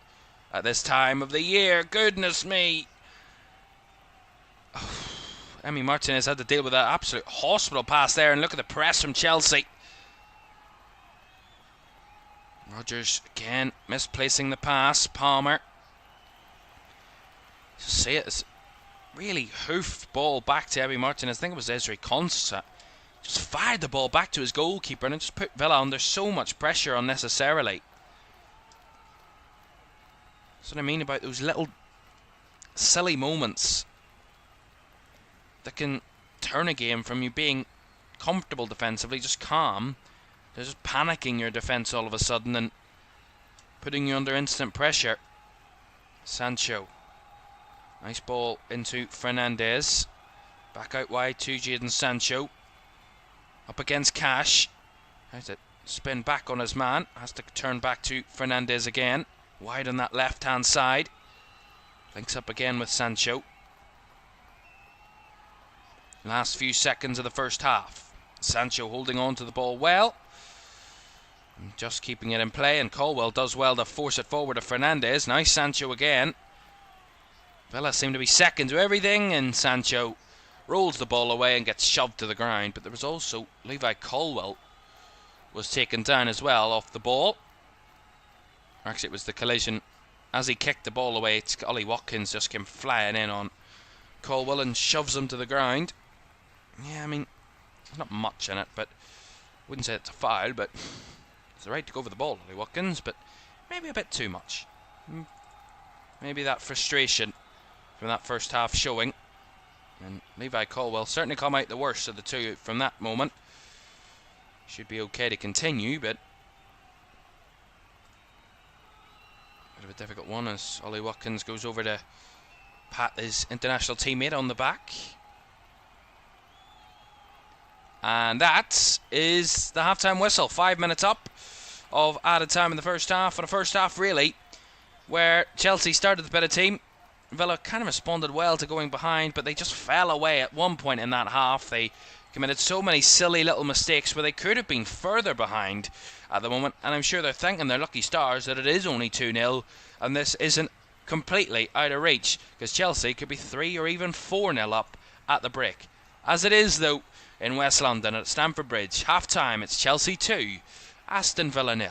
at this time of the year. Goodness me. Emi Martinez had to deal with that absolute hospital pass there, and look at the press from Chelsea. Rodgers again misplacing the pass. Palmer. See it as really hoofed ball back to Emi Martinez. I think it was Ezri Konsa. Just fired the ball back to his goalkeeper and it just put Villa under so much pressure unnecessarily. That's what I mean about those little silly moments that can turn a game from you being comfortable defensively, just calm, to just panicking your defence all of a sudden and putting you under instant pressure. Sancho. Nice ball into Fernandez. Back out wide to Jadon Sancho. Up against Cash. Has to spin back on his man. Has to turn back to Fernandez again. Wide on that left hand side. Links up again with Sancho. Last few seconds of the first half. Sancho holding on to the ball well. And just keeping it in play. And Colwell does well to force it forward to Fernandez. Nice Sancho again. Villa seem to be second to everything, and Sancho rolls the ball away and gets shoved to the ground. But there was also Levi Colwell was taken down as well off the ball. Actually, it was the collision as he kicked the ball away. Ollie Watkins just came flying in on Colwell and shoves him to the ground. Yeah, I mean, not much in it, but Wouldn't say it's a foul, but it's the right to go for the ball, Ollie Watkins, but maybe a bit too much. Maybe that frustration from that first half showing. And Levi Colwell certainly come out the worst of the two from that moment. Should be okay to continue, but bit of a difficult one as Ollie Watkins goes over to pat his international teammate on the back. And that is the half-time whistle. 5 minutes up of added time in the first half. For the first half, really, where Chelsea started the better team. Villa kind of responded well to going behind, but they just fell away at one point in that half. They committed so many silly little mistakes where they could have been further behind at the moment. And I'm sure they're thanking their lucky stars that it is only 2-0 and this isn't completely out of reach, because Chelsea could be 3 or even 4-0 up at the break. As it is, though, in West London at Stamford Bridge, half-time, it's Chelsea 2, Aston Villa 0.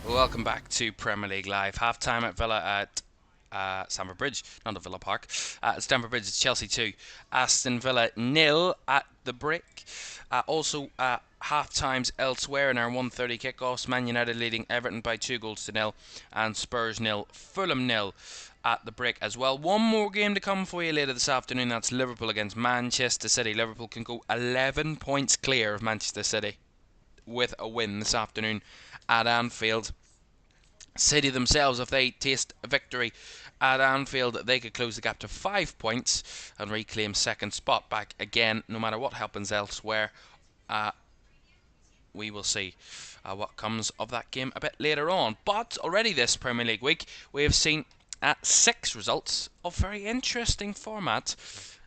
Welcome back to Premier League Live. Half-time at Villa at Stamford Bridge, not at Villa Park. At Stamford Bridge, it's Chelsea 2, Aston Villa 0 at the break. Also, half-times elsewhere in our 1:30 kickoffs. Man United leading Everton by 2-0, and Spurs 0, Fulham 0 at the break as well. One more game to come for you later this afternoon. That's Liverpool against Manchester City. Liverpool can go 11 points clear of Manchester City with a win this afternoon at Anfield. City themselves, if they taste a victory at Anfield, they could close the gap to 5 points and reclaim second spot back again, no matter what happens elsewhere. We will see what comes of that game a bit later on. But already this Premier League week, we have seen 6 results of very interesting format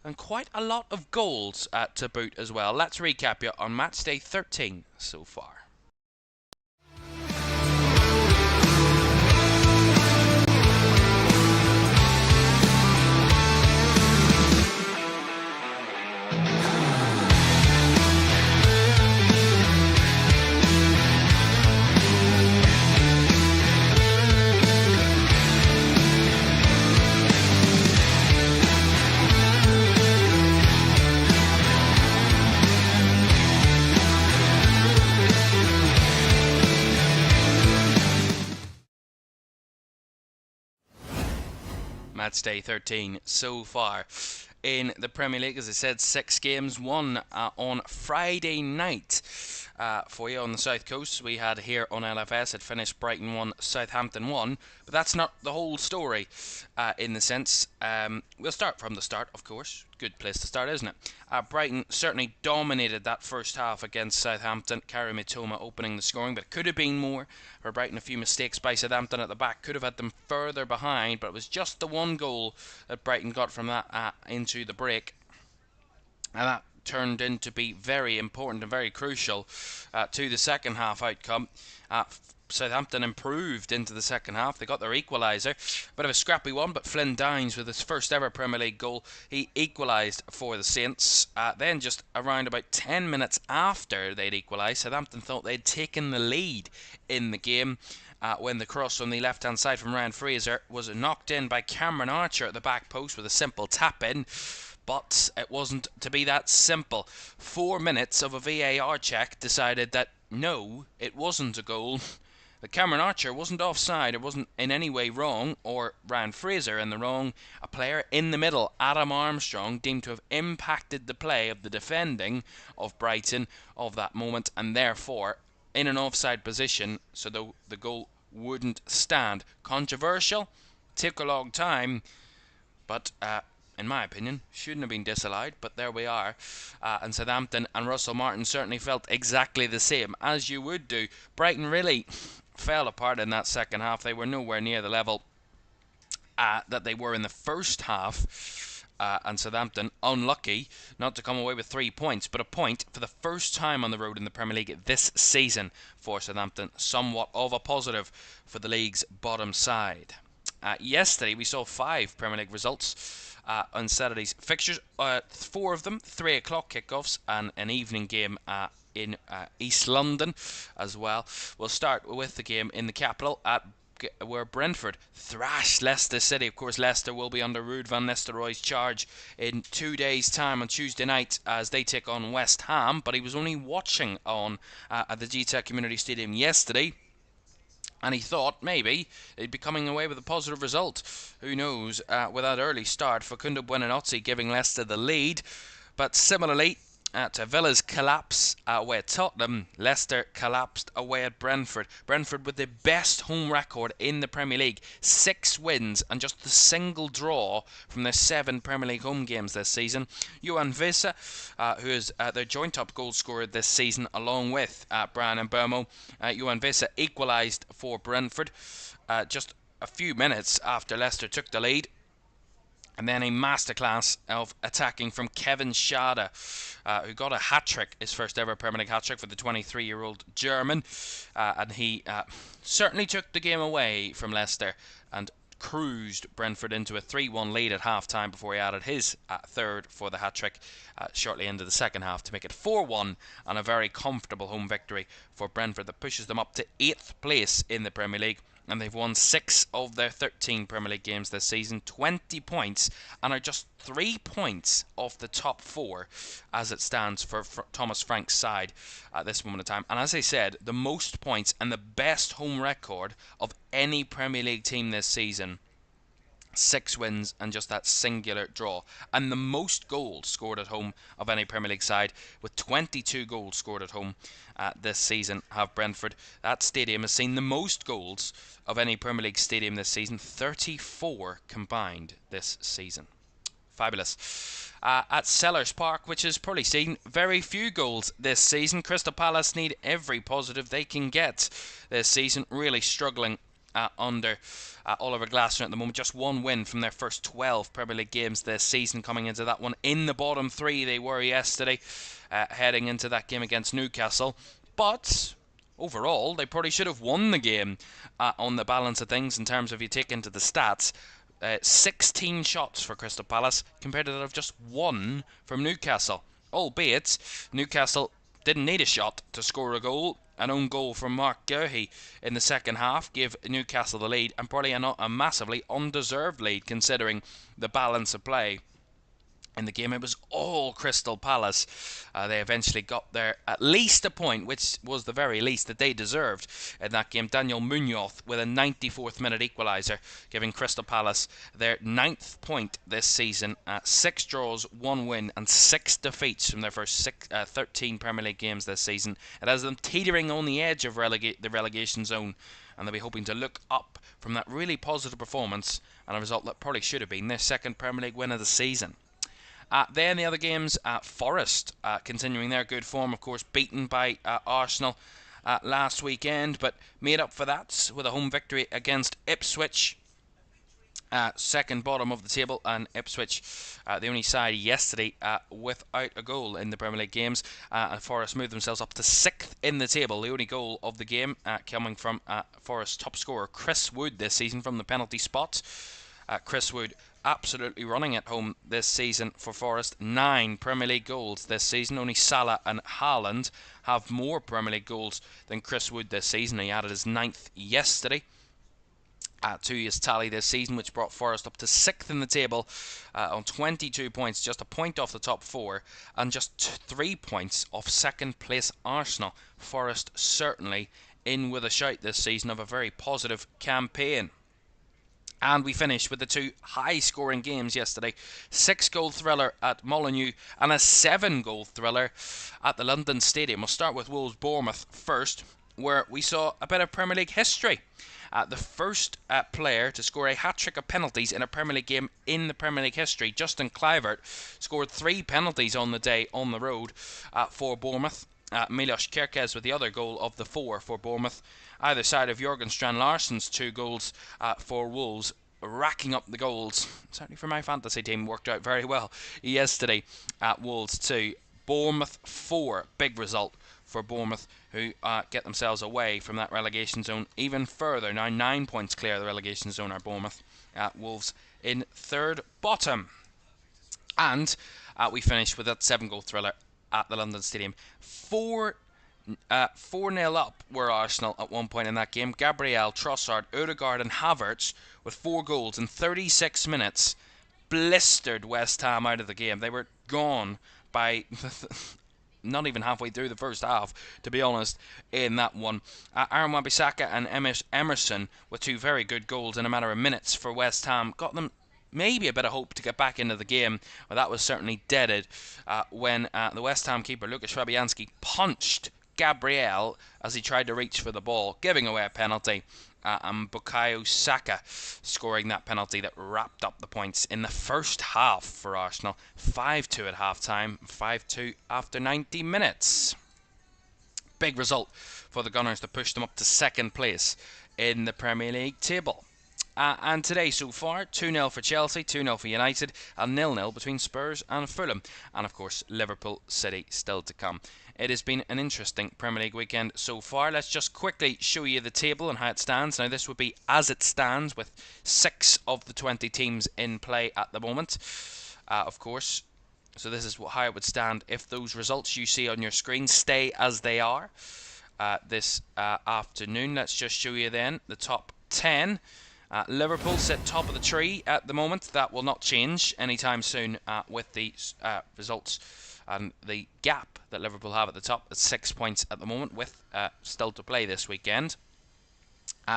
and quite a lot of goals to boot as well. Let's recap you on Matchday 13 so far. Matchday 13 so far in the Premier League. As I said, 6 games, one on Friday night for you on the South Coast. We had here on LFS, it finished Brighton 1, Southampton 1, but that's not the whole story in the sense. We'll start from the start, of course. Good place to start, isn't it? Brighton certainly dominated that first half against Southampton. Karim Mitoma opening the scoring, but it could have been more for Brighton. A few mistakes by Southampton at the back could have had them further behind, but it was just the one goal that Brighton got from that into the break, and that turned into be very important and very crucial to the second half outcome. Southampton improved into the second half. They got their equaliser. Bit of a scrappy one, but Flynn Dines with his first ever Premier League goal, he equalised for the Saints. Then just around about 10 minutes after they'd equalised, Southampton thought they'd taken the lead in the game when the cross on the left-hand side from Ryan Fraser was knocked in by Cameron Archer at the back post with a simple tap-in. But it wasn't to be that simple. 4 minutes of a VAR check decided that no, it wasn't a goal. That Cameron Archer wasn't offside, it wasn't in any way wrong, or Ryan Fraser in the wrong. A player in the middle, Adam Armstrong, deemed to have impacted the play of the defending of Brighton of that moment, and therefore in an offside position, so the goal wouldn't stand. Controversial, took a long time, but in my opinion, shouldn't have been disallowed, but there we are. And Southampton and Russell Martin certainly felt exactly the same, as you would do. Brighton really fell apart in that second half. They were nowhere near the level that they were in the first half. And Southampton, unlucky not to come away with 3 points, but a point for the first time on the road in the Premier League this season for Southampton. Somewhat of a positive for the league's bottom side. Yesterday we saw 5 Premier League results on Saturday's fixtures. 4 of them 3 o'clock kickoffs and an evening game in East London as well. We'll start with the game in the capital where Brentford thrashed Leicester City. Of course, Leicester will be under Ruud van Nistelrooy's charge in 2 days' time on Tuesday night as they take on West Ham, but he was only watching on at the GTEC Community Stadium yesterday, and he thought maybe they'd be coming away with a positive result. Who knows, with that early start, Facundo Buonanotte giving Leicester the lead. But similarly to Villa's collapse away at Tottenham, Leicester collapsed away at Brentford. Brentford with the best home record in the Premier League. 6 wins and just the single draw from their 7 Premier League home games this season. Johan Vesa, who is their joint top goal scorer this season, along with Brian Mbeumo. Johan Vesa equalised for Brentford just a few minutes after Leicester took the lead. And then a masterclass of attacking from Kevin Schade, who got a hat-trick, his first ever Premier League hat-trick for the 23-year-old German. And he certainly took the game away from Leicester and cruised Brentford into a 3-1 lead at half-time before he added his third for the hat-trick shortly into the second half to make it 4-1 and a very comfortable home victory for Brentford that pushes them up to 8th place in the Premier League. And they've won 6 of their 13 Premier League games this season, 20 points, and are just 3 points off the top 4 as it stands for Thomas Frank's side at this moment in time. And as I said, the most points and the best home record of any Premier League team this season. 6 wins and just that singular draw. And the most goals scored at home of any Premier League side, with 22 goals scored at home this season, have Brentford. That stadium has seen the most goals of any Premier League stadium this season, 34 combined this season. Fabulous. At Sellers Park, which has probably seen very few goals this season, Crystal Palace need every positive they can get this season, really struggling under Oliver Glasner at the moment. Just 1 win from their first 12 Premier League games this season, coming into that one in the bottom 3 they were yesterday, heading into that game against Newcastle. But overall, they probably should have won the game on the balance of things in terms of, if you take into the stats, 16 shots for Crystal Palace compared to that of just 1 from Newcastle. Albeit, Newcastle didn't need a shot to score a goal. An own goal from Mark Guehi in the second half gave Newcastle the lead, and probably a massively undeserved lead considering the balance of play in the game. It was all Crystal Palace. They eventually got there at least a point, which was the very least that they deserved in that game. Daniel Munoz with a 94th minute equaliser, giving Crystal Palace their 9th point this season. 6 draws, 1 win and 6 defeats from their first 13 Premier League games this season. It has them teetering on the edge of the relegation zone, and they'll be hoping to look up from that really positive performance and a result that probably should have been their 2nd Premier League win of the season. Then the other games, Forest continuing their good form, of course, beaten by Arsenal last weekend, but made up for that with a home victory against Ipswich, second bottom of the table, and Ipswich, the only side yesterday without a goal in the Premier League games. And Forest moved themselves up to 6th in the table. The only goal of the game coming from Forest's top scorer Chris Wood this season from the penalty spot. Chris Wood absolutely running at home this season for Forest. 9 Premier League goals this season. Only Salah and Haaland have more Premier League goals than Chris Wood this season. He added his 9th yesterday to his tally this season, which brought Forest up to 6th in the table on 22 points, just a point off the top 4 and just 3 points off 2nd place Arsenal. Forest certainly in with a shout this season of a very positive campaign. And we finished with the 2 high-scoring games yesterday. 6-goal thriller at Molineux and a 7-goal thriller at the London Stadium. We'll start with Wolves-Bournemouth first. where we saw a bit of Premier League history. The first player to score a hat-trick of penalties in a Premier League game in the Premier League history, Justin Kluivert, scored 3 penalties on the day on the road for Bournemouth. Milos Kerkez with the other goal of the 4 for Bournemouth. Either side of Jørgen Strand Larsen's 2 goals for Wolves, racking up the goals. Certainly for my fantasy team, worked out very well yesterday at Wolves 2. Bournemouth 4, big result for Bournemouth, who get themselves away from that relegation zone even further. Now 9 points clear of the relegation zone are Bournemouth. Wolves in 3rd bottom. And we finished with that 7-goal thriller at the London Stadium. 4-0 up were Arsenal at one point in that game. Gabriel, Trossard, Odegaard and Havertz with 4 goals in 36 minutes blistered West Ham out of the game. They were gone by not even halfway through the first half, to be honest, in that one. Aaron Wan-Bissaka and Emerson with 2 very good goals in a matter of minutes for West Ham got them maybe a bit of hope to get back into the game. Well, that was certainly deaded when the West Ham keeper Lukasz Fabianski punched Gabriel as he tried to reach for the ball, giving away a penalty. And Bukayo Saka scoring that penalty that wrapped up the points in the first half for Arsenal. 5-2 at half-time, 5-2 after 90 minutes. Big result for the Gunners to push them up to 2nd place in the Premier League table. And today so far, 2-0 for Chelsea, 2-0 for United, and 0-0 between Spurs and Fulham. And of course, Liverpool City still to come. It has been an interesting Premier League weekend so far. Let's just quickly show you the table and how it stands. Now, this would be as it stands with 6 of the 20 teams in play at the moment, of course. So this is how it would stand if those results you see on your screen stay as they are this afternoon. Let's just show you then the top 10. Liverpool sit top of the tree at the moment. That will not change anytime soon with the results and the gap that Liverpool have at the top. It's 6 points at the moment with still to play this weekend.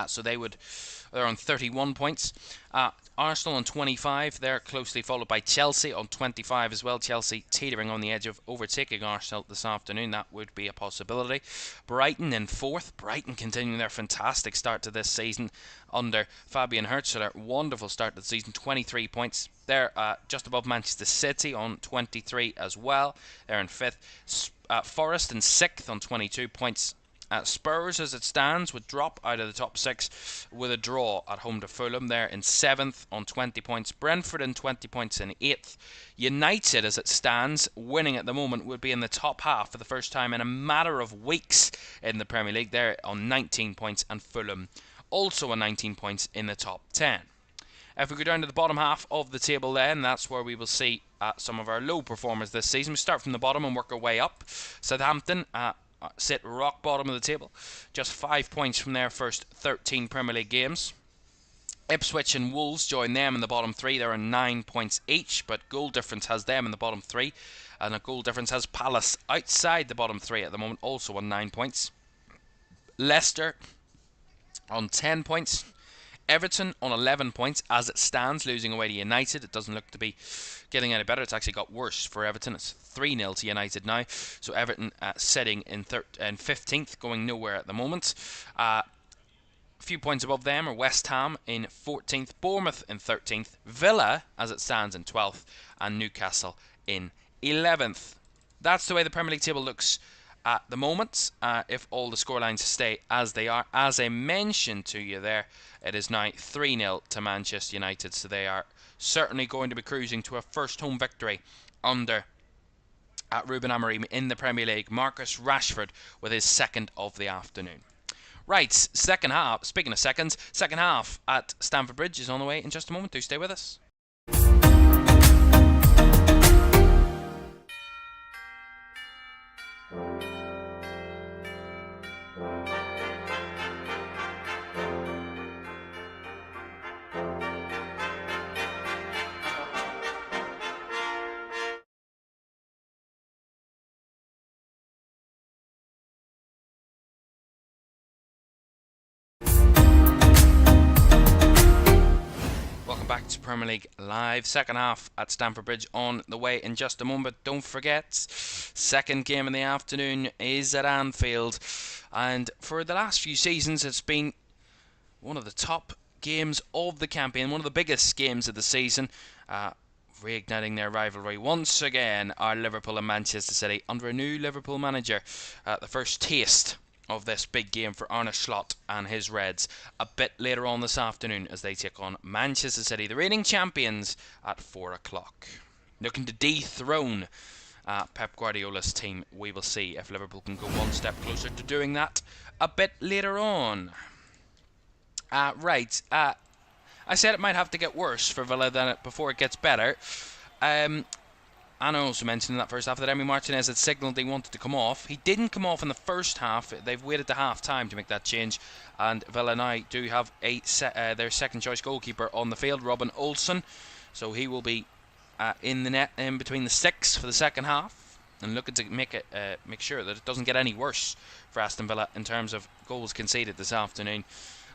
So they're on 31 points. Arsenal on 25. They're closely followed by Chelsea on 25 as well. Chelsea teetering on the edge of overtaking Arsenal this afternoon. That would be a possibility. Brighton in 4th. Brighton continuing their fantastic start to this season under Fabian Hutzler. Wonderful start to the season. 23 points. They're just above Manchester City on 23 as well. They're in 5th. Forest in 6th on 22 points. Spurs, as it stands, would drop out of the top 6 with a draw at home to Fulham. They're in 7th on 20 points. Brentford in 20 points in 8th. United, as it stands, winning at the moment, would be in the top half for the first time in a matter of weeks in the Premier League. They're on 19 points, and Fulham also on 19 points in the top 10. If we go down to the bottom half of the table then, that's where we will see some of our low performers this season. We start from the bottom and work our way up. Southampton sit rock bottom of the table, just 5 points from their first 13 Premier League games. Ipswich and Wolves join them in the bottom 3. They're on 9 points each, but goal difference has them in the bottom 3, and a goal difference has Palace outside the bottom 3 at the moment, also on 9 points. Leicester on 10 points. Everton on 11 points as it stands, losing away to United. It doesn't look to be getting any better. It's actually got worse for Everton. It's 3-0 to United now. So Everton sitting in 15th, going nowhere at the moment. A few points above them are West Ham in 14th, Bournemouth in 13th, Villa as it stands in 12th, and Newcastle in 11th. That's the way the Premier League table looks at the moment, if all the scorelines stay as they are. As I mentioned to you there, it is now 3-0 to Manchester United, so they are certainly going to be cruising to a first home victory under Ruben Amorim in the Premier League. Marcus Rashford with his 2nd of the afternoon. Right, second half, speaking of seconds, second half at Stamford Bridge is on the way in just a moment. Do stay with us. It's Premier League Live. Second half at Stamford Bridge on the way in just a moment. Don't forget, second game in the afternoon is at Anfield. And for the last few seasons, it's been one of the top games of the campaign, one of the biggest games of the season. Reigniting their rivalry once again are Liverpool and Manchester City under a new Liverpool manager. The first taste of this big game for Arne Slot and his Reds a bit later on this afternoon as they take on Manchester City, the reigning champions, at 4 o'clock. Looking to dethrone Pep Guardiola's team. We will see if Liverpool can go one step closer to doing that a bit later on. I said it might have to get worse for Villa before it gets better. I also mentioned in that first half that Emi Martinez had signalled he wanted to come off. He didn't come off in the first half. They've waited to half time to make that change. And Villa now do have their second choice goalkeeper on the field, Robin Olsen. So he will be in the net in between the sticks for the second half. And looking to make sure that it doesn't get any worse for Aston Villa in terms of goals conceded this afternoon.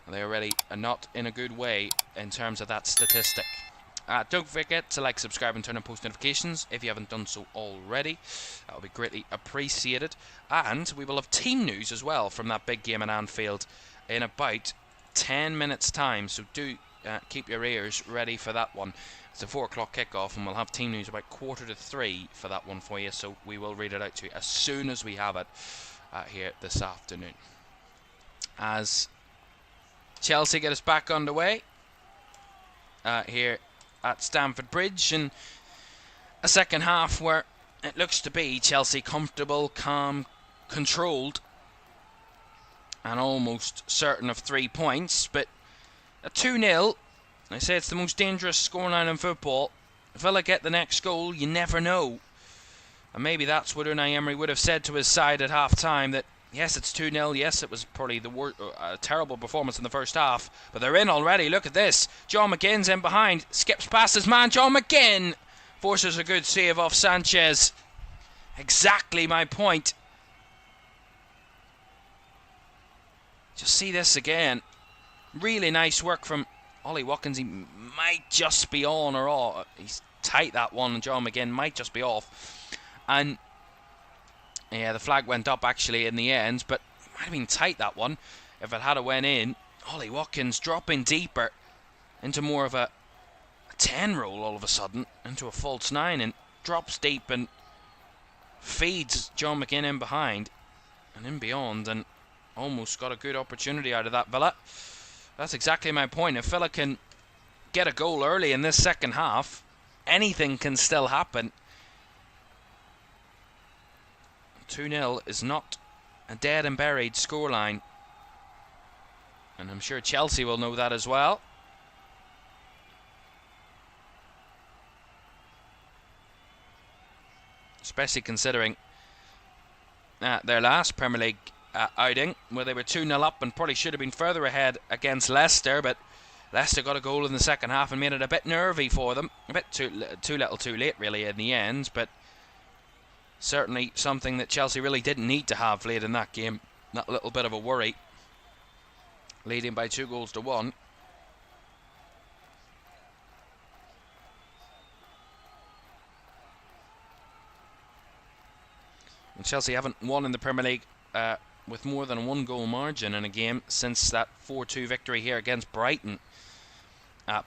They already are not in a good way in terms of that statistic. Don't forget to like, subscribe and turn on post notifications if you haven't done so already. That will be greatly appreciated. And we will have team news as well from that big game in Anfield in about 10 minutes time. So do keep your ears ready for that one. It's a 4 o'clock kickoff and we'll have team news about 2:45 for that one for you. So we will read it out to you as soon as we have it here this afternoon. As Chelsea get us back underway here at Stamford Bridge, and a second half where it looks to be Chelsea comfortable, calm, controlled, and almost certain of 3 points. But a 2-0, I say it's the most dangerous scoreline in football. If Villa get the next goal, you never know. And maybe that's what Unai Emery would have said to his side at half time, that yes, it's 2-0. Yes, it was probably a terrible performance in the first half, but they're in already. Look at this. John McGinn's in behind. Skips past his man. John McGinn forces a good save off Sanchez. Exactly my point. Just see this again. Really nice work from Ollie Watkins. He might just be on or off. He's tight, that one, and John McGinn might just be off. And yeah, the flag went up actually in the end, but it might have been tight, that one, if it had went in. Ollie Watkins dropping deeper into more of a 10 role all of a sudden, into a false 9, and drops deep and feeds John McGinn in behind and in beyond, and almost got a good opportunity out of that, Villa. That's exactly my point. If Villa can get a goal early in this second half, anything can still happen. 2-0 is not a dead and buried scoreline, and I'm sure Chelsea will know that as well. Especially considering their last Premier League outing, where they were 2-0 up and probably should have been further ahead against Leicester, but Leicester got a goal in the second half and made it a bit nervy for them. A bit too little too late really in the end, but certainly something that Chelsea really didn't need to have late in that game. That little bit of a worry. Leading by 2-1. And Chelsea haven't won in the Premier League with more than a 1-goal margin in a game since that 4-2 victory here against Brighton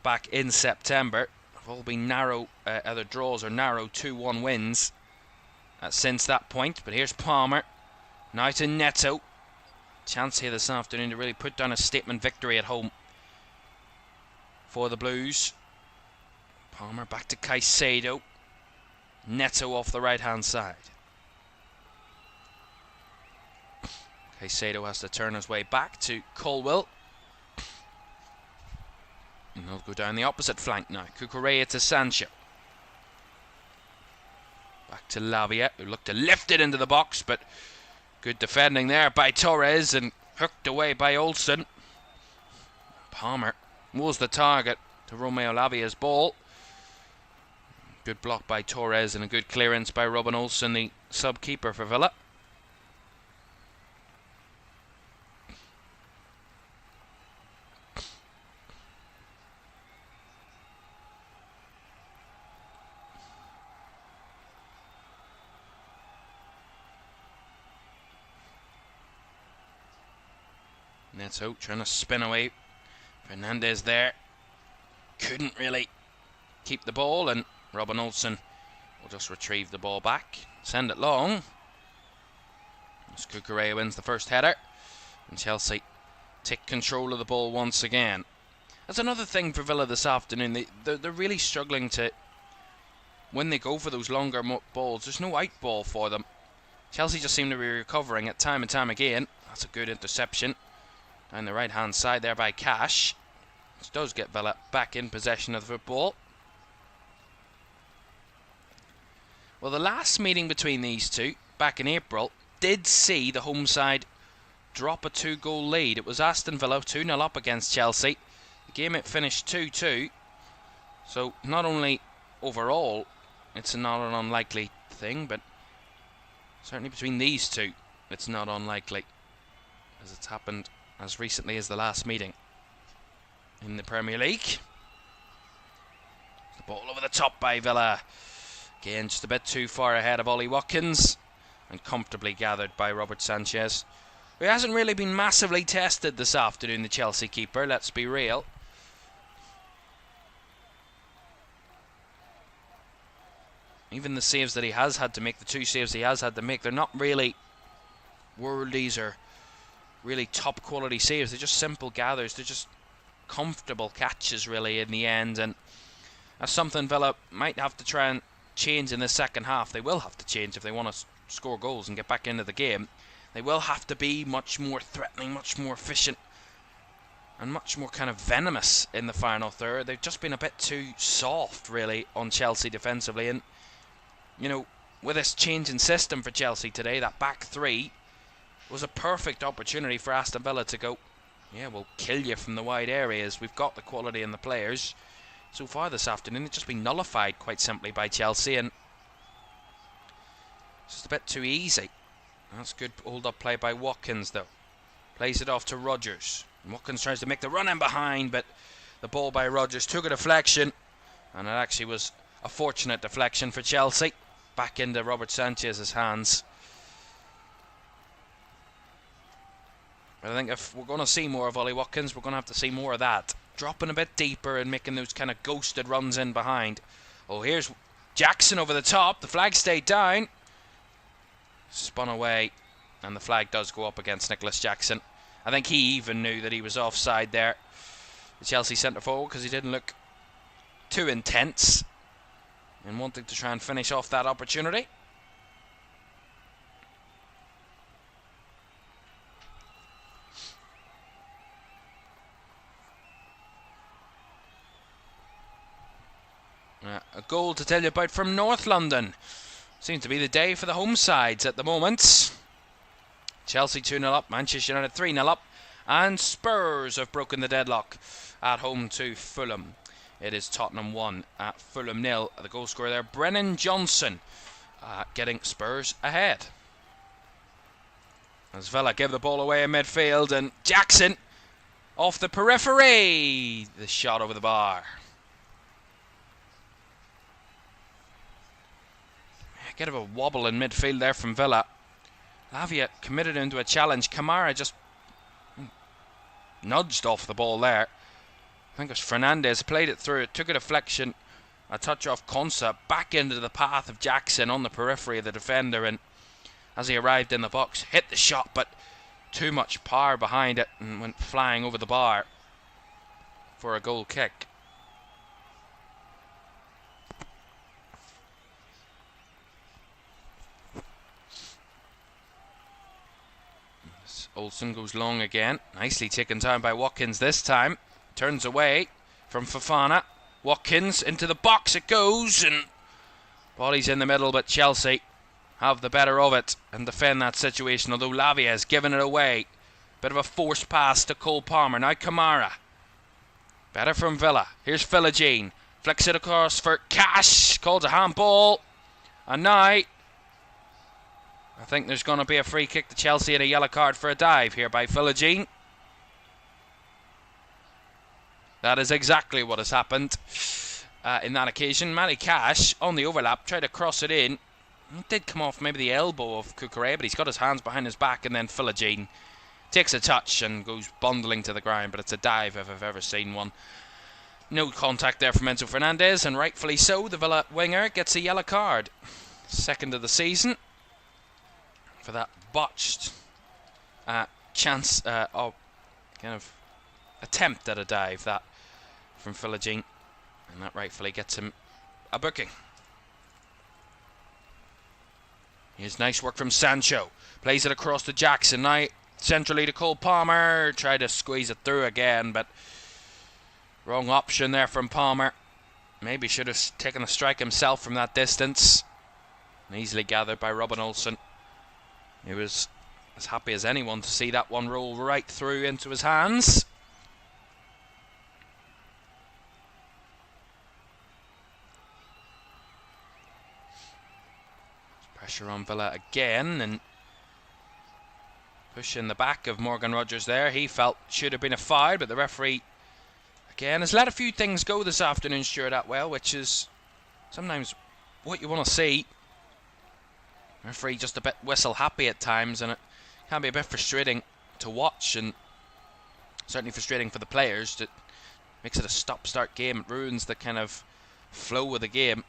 back in September. Have all been narrow, either draws or narrow 2-1 wins since that point. But here's Palmer, now to Neto. Chance here this afternoon to really put down a statement victory at home for the Blues. Palmer back to Caicedo. Neto off the right hand side. Caicedo has to turn his way back to Colwill. And he'll go down the opposite flank now. Cucurella to Sancho. Back to Lavia, who looked to lift it into the box, but good defending there by Torres and hooked away by Olsen. Palmer was the target to Romeo Lavia's ball. Good block by Torres and a good clearance by Robin Olsen, the sub-keeper for Villa. Neto trying to spin away. Fernandez there. Couldn't really keep the ball, and Robin Olsen will just retrieve the ball back. Send it long. As Cucurella wins the first header. And Chelsea take control of the ball once again. That's another thing for Villa this afternoon. They're really struggling to, when they go for those longer balls, there's no out ball for them. Chelsea just seem to be recovering it time and time again. That's a good interception. Down the right hand side there by Cash. Which does get Villa back in possession of the football. Well, the last meeting between these two, back in April, did see the home side drop a 2-goal lead. It was Aston Villa 2-0 up against Chelsea. The game it finished 2-2. So not only overall it's not an unlikely thing, but certainly between these two it's not unlikely, as it's happened as recently as the last meeting in the Premier League. The ball over the top by Villa. Again, just a bit too far ahead of Ollie Watkins, and comfortably gathered by Robert Sanchez, who hasn't really been massively tested this afternoon, the Chelsea keeper, let's be real. Even the saves that he has had to make, the 2 saves he has had to make, they're not really worldies or really top quality saves. They're just simple gathers. They're just comfortable catches really in the end, and that's something Villa might have to try and change in the second half. They will have to change if they want to score goals and get back into the game. They will have to be much more threatening, much more efficient, and much more kind of venomous in the final third. They've just been a bit too soft really on Chelsea defensively, and you know, with this change in system for Chelsea today, that back three was a perfect opportunity for Aston Villa to go, yeah, we'll kill you from the wide areas. We've got the quality and the players. So far this afternoon, it's just been nullified quite simply by Chelsea, and it's just a bit too easy. That's good hold-up play by Watkins, though. Plays it off to Rodgers. And Watkins tries to make the run in behind, but the ball by Rodgers took a deflection, and it actually was a fortunate deflection for Chelsea. Back into Robert Sanchez's hands. But I think if we're going to see more of Ollie Watkins, we're going to have to see more of that. Dropping a bit deeper and making those kind of ghosted runs in behind. Oh, here's Jackson over the top. The flag stayed down. Spun away. And the flag does go up against Nicholas Jackson. I think he even knew that he was offside there, the Chelsea centre forward, because he didn't look too intense and wanting to try and finish off that opportunity. A goal to tell you about from North London. Seems to be the day for the home sides at the moment. Chelsea 2-0 up, Manchester United 3-0 up, and Spurs have broken the deadlock at home to Fulham. It is Tottenham 1 at Fulham 0. The goal scorer there, Brennan Johnson, getting Spurs ahead. As Villa give the ball away in midfield, and Jackson off the periphery. The shot over the bar. A bit of a wobble in midfield there from Villa. Lavia committed into a challenge. Kamara just nudged off the ball there. I think it was Fernandez, played it through, it took a deflection, a touch off Konsa, back into the path of Jackson on the periphery of the defender, and as he arrived in the box, hit the shot, but too much power behind it and went flying over the bar for a goal kick. Olsen goes long again, nicely taken down by Watkins this time. Turns away from Fofana. Watkins into the box it goes, and body's in the middle, but Chelsea have the better of it and defend that situation, although Lavia has given it away. Bit of a forced pass to Cole Palmer. Now Kamara. Better from Villa. Here's Philogene. Flicks it across for Cash. Calls a handball. And now I think there's going to be a free kick to Chelsea and a yellow card for a dive here by Philogene. That is exactly what has happened in that occasion. Matty Cash on the overlap tried to cross it in. It did come off maybe the elbow of Cucurella, but he's got his hands behind his back, and then Philogene takes a touch and goes bundling to the ground, but it's a dive if I've ever seen one. No contact there from Enzo Fernandez, and rightfully so. The Villa winger gets a yellow card. Second of the season for that botched chance of kind of attempt at a dive that from Philogene, and that rightfully gets him a booking. Here's nice work from Sancho. Plays it across to Jackson. Now centrally to Cole Palmer. Tried to squeeze it through again, but wrong option there from Palmer. Maybe should have taken a strike himself from that distance. And easily gathered by Robin Olsen. He was as happy as anyone to see that one roll right through into his hands. Pressure on Villa again, and push in the back of Morgan Rogers there. He felt should have been a foul, but the referee again has let a few things go this afternoon, Stuart Atwell, which is sometimes what you want to see. Referee just a bit whistle happy at times, and it can be a bit frustrating to watch, and certainly frustrating for the players. That makes it a stop-start game. It ruins the kind of flow of the game.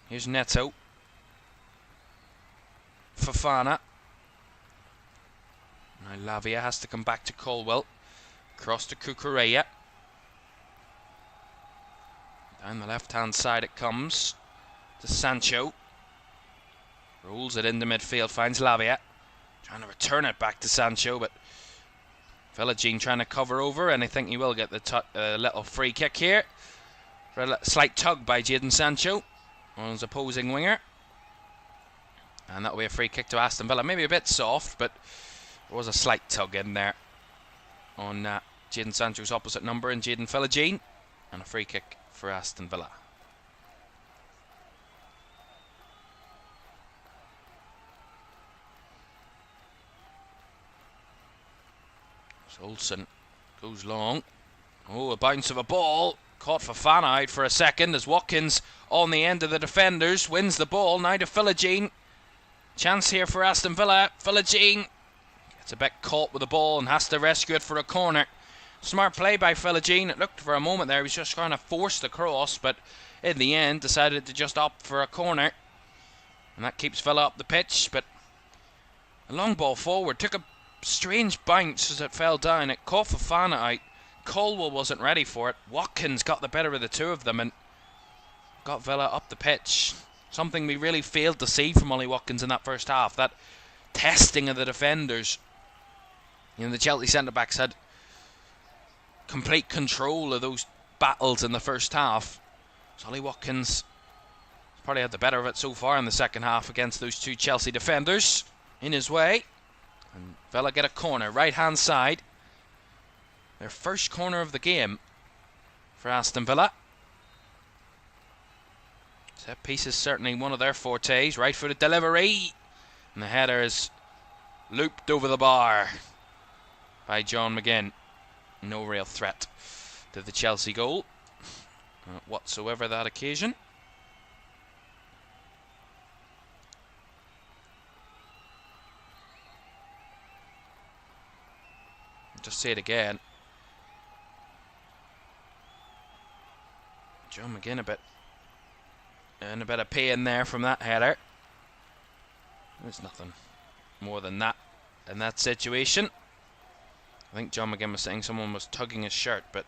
Here's Neto. Fofana. Now Lavia has to come back to Colwell. Cross to Cucurella. Down the left-hand side it comes to Sancho. Rolls it into midfield, finds Lavia. Trying to return it back to Sancho, but Philogene trying to cover over, and I think he will get the little free kick here. For a slight tug by Jadon Sancho on his opposing winger. And that'll be a free kick to Aston Villa. Maybe a bit soft, but there was a slight tug in there on Jadon Sancho's opposite number and Jadon Philogene. And a free kick for Aston Villa. So Olsen goes long. Oh, a bounce of a ball. Caught Fofana out for a second as Watkins on the end of the defenders. Wins the ball. Now to Philogene. Chance here for Aston Villa. Philogene gets a bit caught with the ball and has to rescue it for a corner. Smart play by Philogene. It looked for a moment there he was just trying to force the cross, but in the end decided to just opt for a corner. And that keeps Villa up the pitch, but a long ball forward. Took a strange bounce as it fell down. It caught Fofana out. Colwell wasn't ready for it. Watkins got the better of the two of them and got Villa up the pitch. Something we really failed to see from Ollie Watkins in that first half. That testing of the defenders. You know, the Chelsea centre-backs had complete control of those battles in the first half. So Ollie Watkins probably had the better of it so far in the second half against those two Chelsea defenders in his way. And Villa get a corner, right-hand side. Their first corner of the game for Aston Villa. Set piece is certainly one of their fortes. Right-footed delivery. And the header is looped over the bar by John McGinn. No real threat to the Chelsea goal whatsoever that occasion. Just say it again. John McGinn a bit of pain there from that header. There's nothing more than that in that situation. I think John McGinn was saying someone was tugging his shirt, but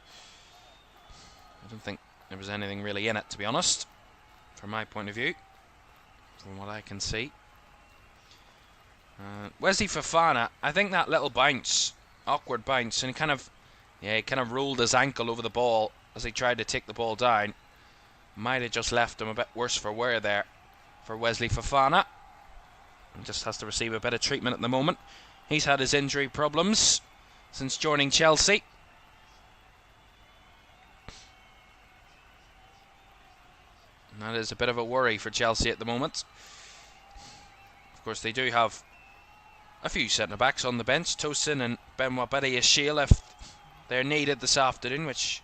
I don't think there was anything really in it, to be honest, from my point of view, from what I can see. Wesley Fofana, I think that little bounce, awkward bounce, and he kind of rolled his ankle over the ball as he tried to take the ball down. Might have just left him a bit worse for wear there for Wesley Fofana. He just has to receive a bit of treatment at the moment. He's had his injury problems since joining Chelsea. And that is a bit of a worry for Chelsea at the moment. Of course, they do have a few centre-backs on the bench. Tosin and Benoit Badiashile if they're needed this afternoon, which,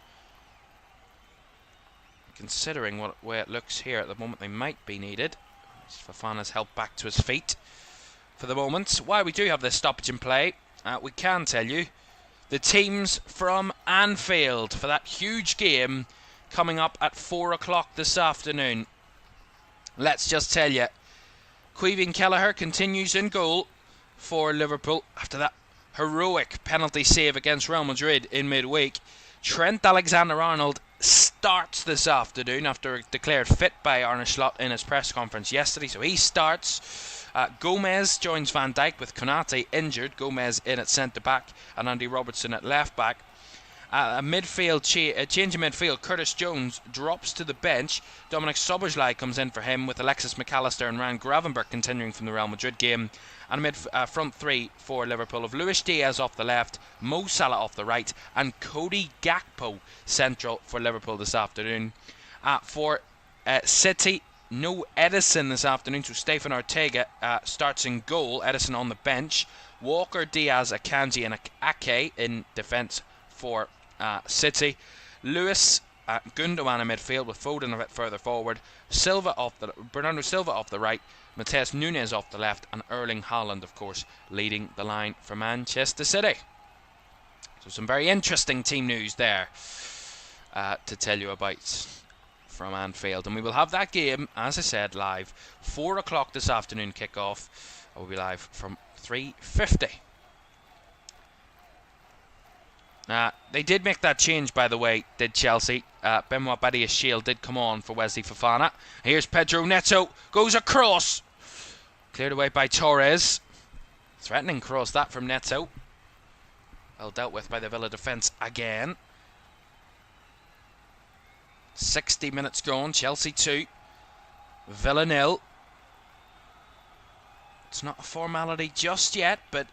considering what way it looks here at the moment, they might be needed. Fofana's helped back to his feet. for the moment. While we do have this stoppage in play, we can tell you the teams from Anfield for that huge game coming up at 4 o'clock this afternoon. Let's just tell you, Caoimhín Kelleher continues in goal for Liverpool after that heroic penalty save against Real Madrid in midweek. Trent Alexander-Arnold starts this afternoon after declared fit by Arne Slot in his press conference yesterday, so he starts. Gomez joins Van Dijk with Konate injured. Gomez in at centre-back and Andy Robertson at left-back. A change in midfield. Curtis Jones drops to the bench. Dominic Szoboszlai comes in for him with Alexis McAllister and Ryan Gravenberch continuing from the Real Madrid game. And a front three for Liverpool of Luis Diaz off the left, Mo Salah off the right, and Cody Gakpo central for Liverpool this afternoon. For City, no Edison this afternoon, so Stefan Ortega starts in goal. Edison on the bench. Walker, Diaz, Akanji and Ake in defence for City. Lewis, Gundogan in midfield with Foden a bit further forward. Bernardo Silva off the right. Mateus Nunes off the left, and Erling Haaland, of course, leading the line for Manchester City. So some very interesting team news there to tell you about from Anfield. And we will have that game, as I said, live 4 o'clock this afternoon kickoff. We'll be live from 3:50. They did make that change, by the way, did Chelsea. Benoit Badiashile did come on for Wesley Fofana. Here's Pedro Neto, goes across. Cleared away by Torres. Threatening cross that from Neto. Well dealt with by the Villa defence again. 60 minutes gone, Chelsea 2, Villa 0. It's not a formality just yet, but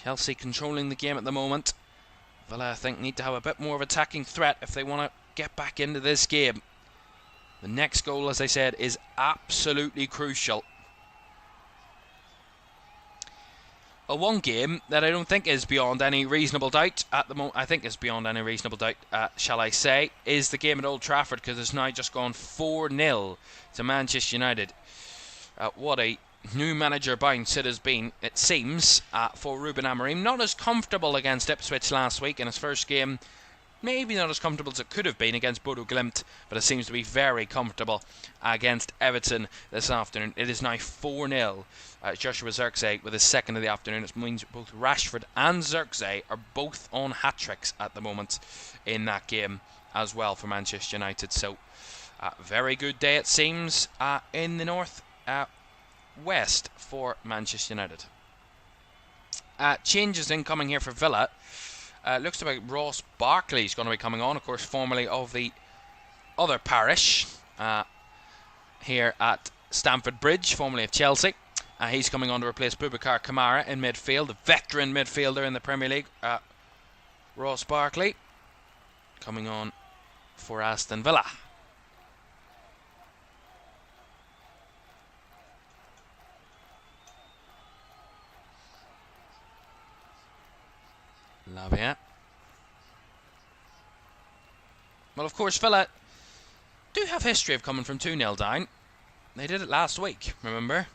Chelsea controlling the game at the moment. Villa, I think, need to have a bit more of attacking threat if they want to get back into this game. The next goal, as I said, is absolutely crucial. One game that I don't think is beyond any reasonable doubt at the moment, I think is beyond any reasonable doubt, shall I say, is the game at Old Trafford, because it's now just gone 4-0 to Manchester United. What a new manager bounce it has been, it seems, for Ruben Amorim. Not as comfortable against Ipswich last week in his first game. Maybe not as comfortable as it could have been against Bodo Glimt, but it seems to be very comfortable against Everton this afternoon. It is now 4-0. Joshua Zirkzee with his second of the afternoon. It means both Rashford and Zirkzee are both on hat-tricks at the moment in that game as well for Manchester United. So, very good day it seems in the north west for Manchester United. Changes incoming here for Villa. Looks to be Ross Barkley is going to be coming on, of course, formerly of the other parish here at Stamford Bridge, formerly of Chelsea. He's coming on to replace Boubacar Kamara in midfield, the veteran midfielder in the Premier League. Ross Barkley coming on for Aston Villa. Lavia. Well, of course, Villa do have history of coming from 2-0 down. They did it last week, remember?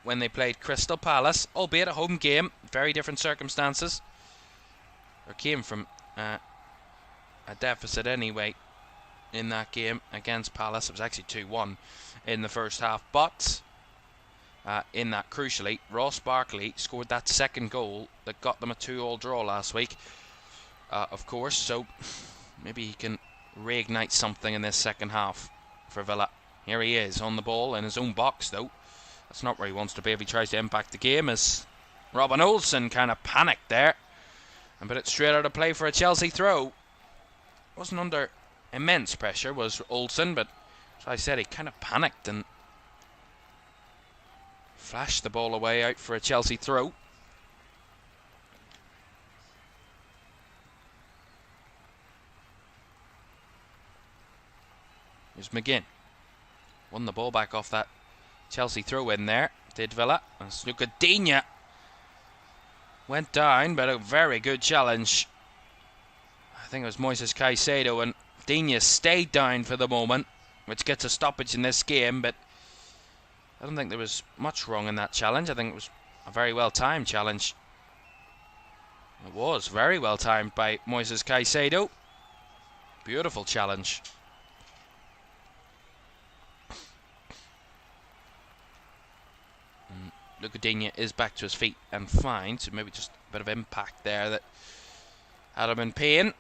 When they played Crystal Palace, albeit a home game, very different circumstances. Or came from a deficit anyway in that game against Palace. It was actually 2-1 in the first half, but in that, crucially, Ross Barkley scored that second goal that got them a 2-2 draw last week, of course, so maybe he can reignite something in this second half for Villa. Here he is on the ball in his own box, though. That's not where he wants to be if he tries to impact the game, as Robin Olsen kind of panicked there and put it straight out of play for a Chelsea throw. Wasn't under immense pressure, was Olsen, but as I said, he kind of panicked and flashed the ball away out for a Chelsea throw. Here's McGinn. Won the ball back off that Chelsea throw in there, did Villa. As Luca Digne went down, but a very good challenge. I think it was Moises Caicedo, and Digne stayed down for the moment, which gets a stoppage in this game, but I don't think there was much wrong in that challenge. I think it was a very well-timed challenge. It was very well-timed by Moises Caicedo. Beautiful challenge. Lucadinha is back to his feet and fine, so maybe just a bit of impact there that had him in pain.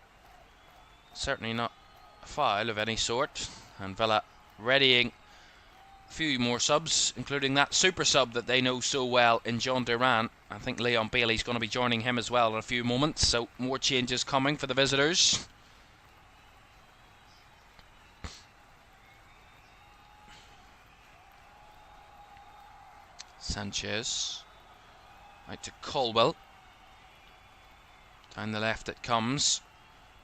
Certainly not a foul of any sort. And Villa readying a few more subs, including that super sub that they know so well in John Duran. I think Leon Bailey's going to be joining him as well in a few moments, so more changes coming for the visitors. Sanchez out to Colwell. Down the left it comes.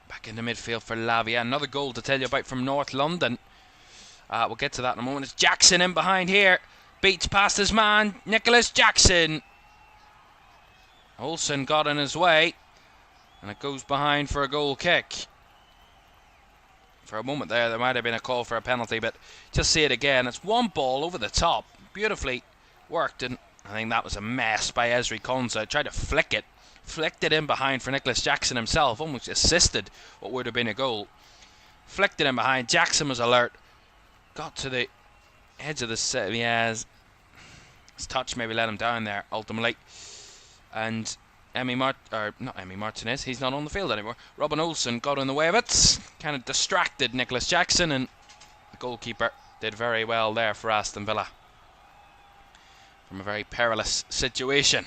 Back into midfield for Lavia. Another goal to tell you about from North London. We'll get to that in a moment. It's Jackson in behind here. Beats past his man, Nicholas Jackson. Olsen got in his way. And it goes behind for a goal kick. For a moment there might have been a call for a penalty, but just see it again. It's one ball over the top. Beautifully worked, and I think that was a mess by Ezri Konsa. Tried to flicked it in behind for Nicholas Jackson himself, almost assisted what would have been a goal. Flicked it in behind. Jackson was alert, got to the edge of the set. Yeah, his touch maybe let him down there ultimately, and not Emi Martinez, he's not on the field anymore. Robin Olsen got in the way of it, kind of distracted Nicholas Jackson, and the goalkeeper did very well there for Aston Villa. From a very perilous situation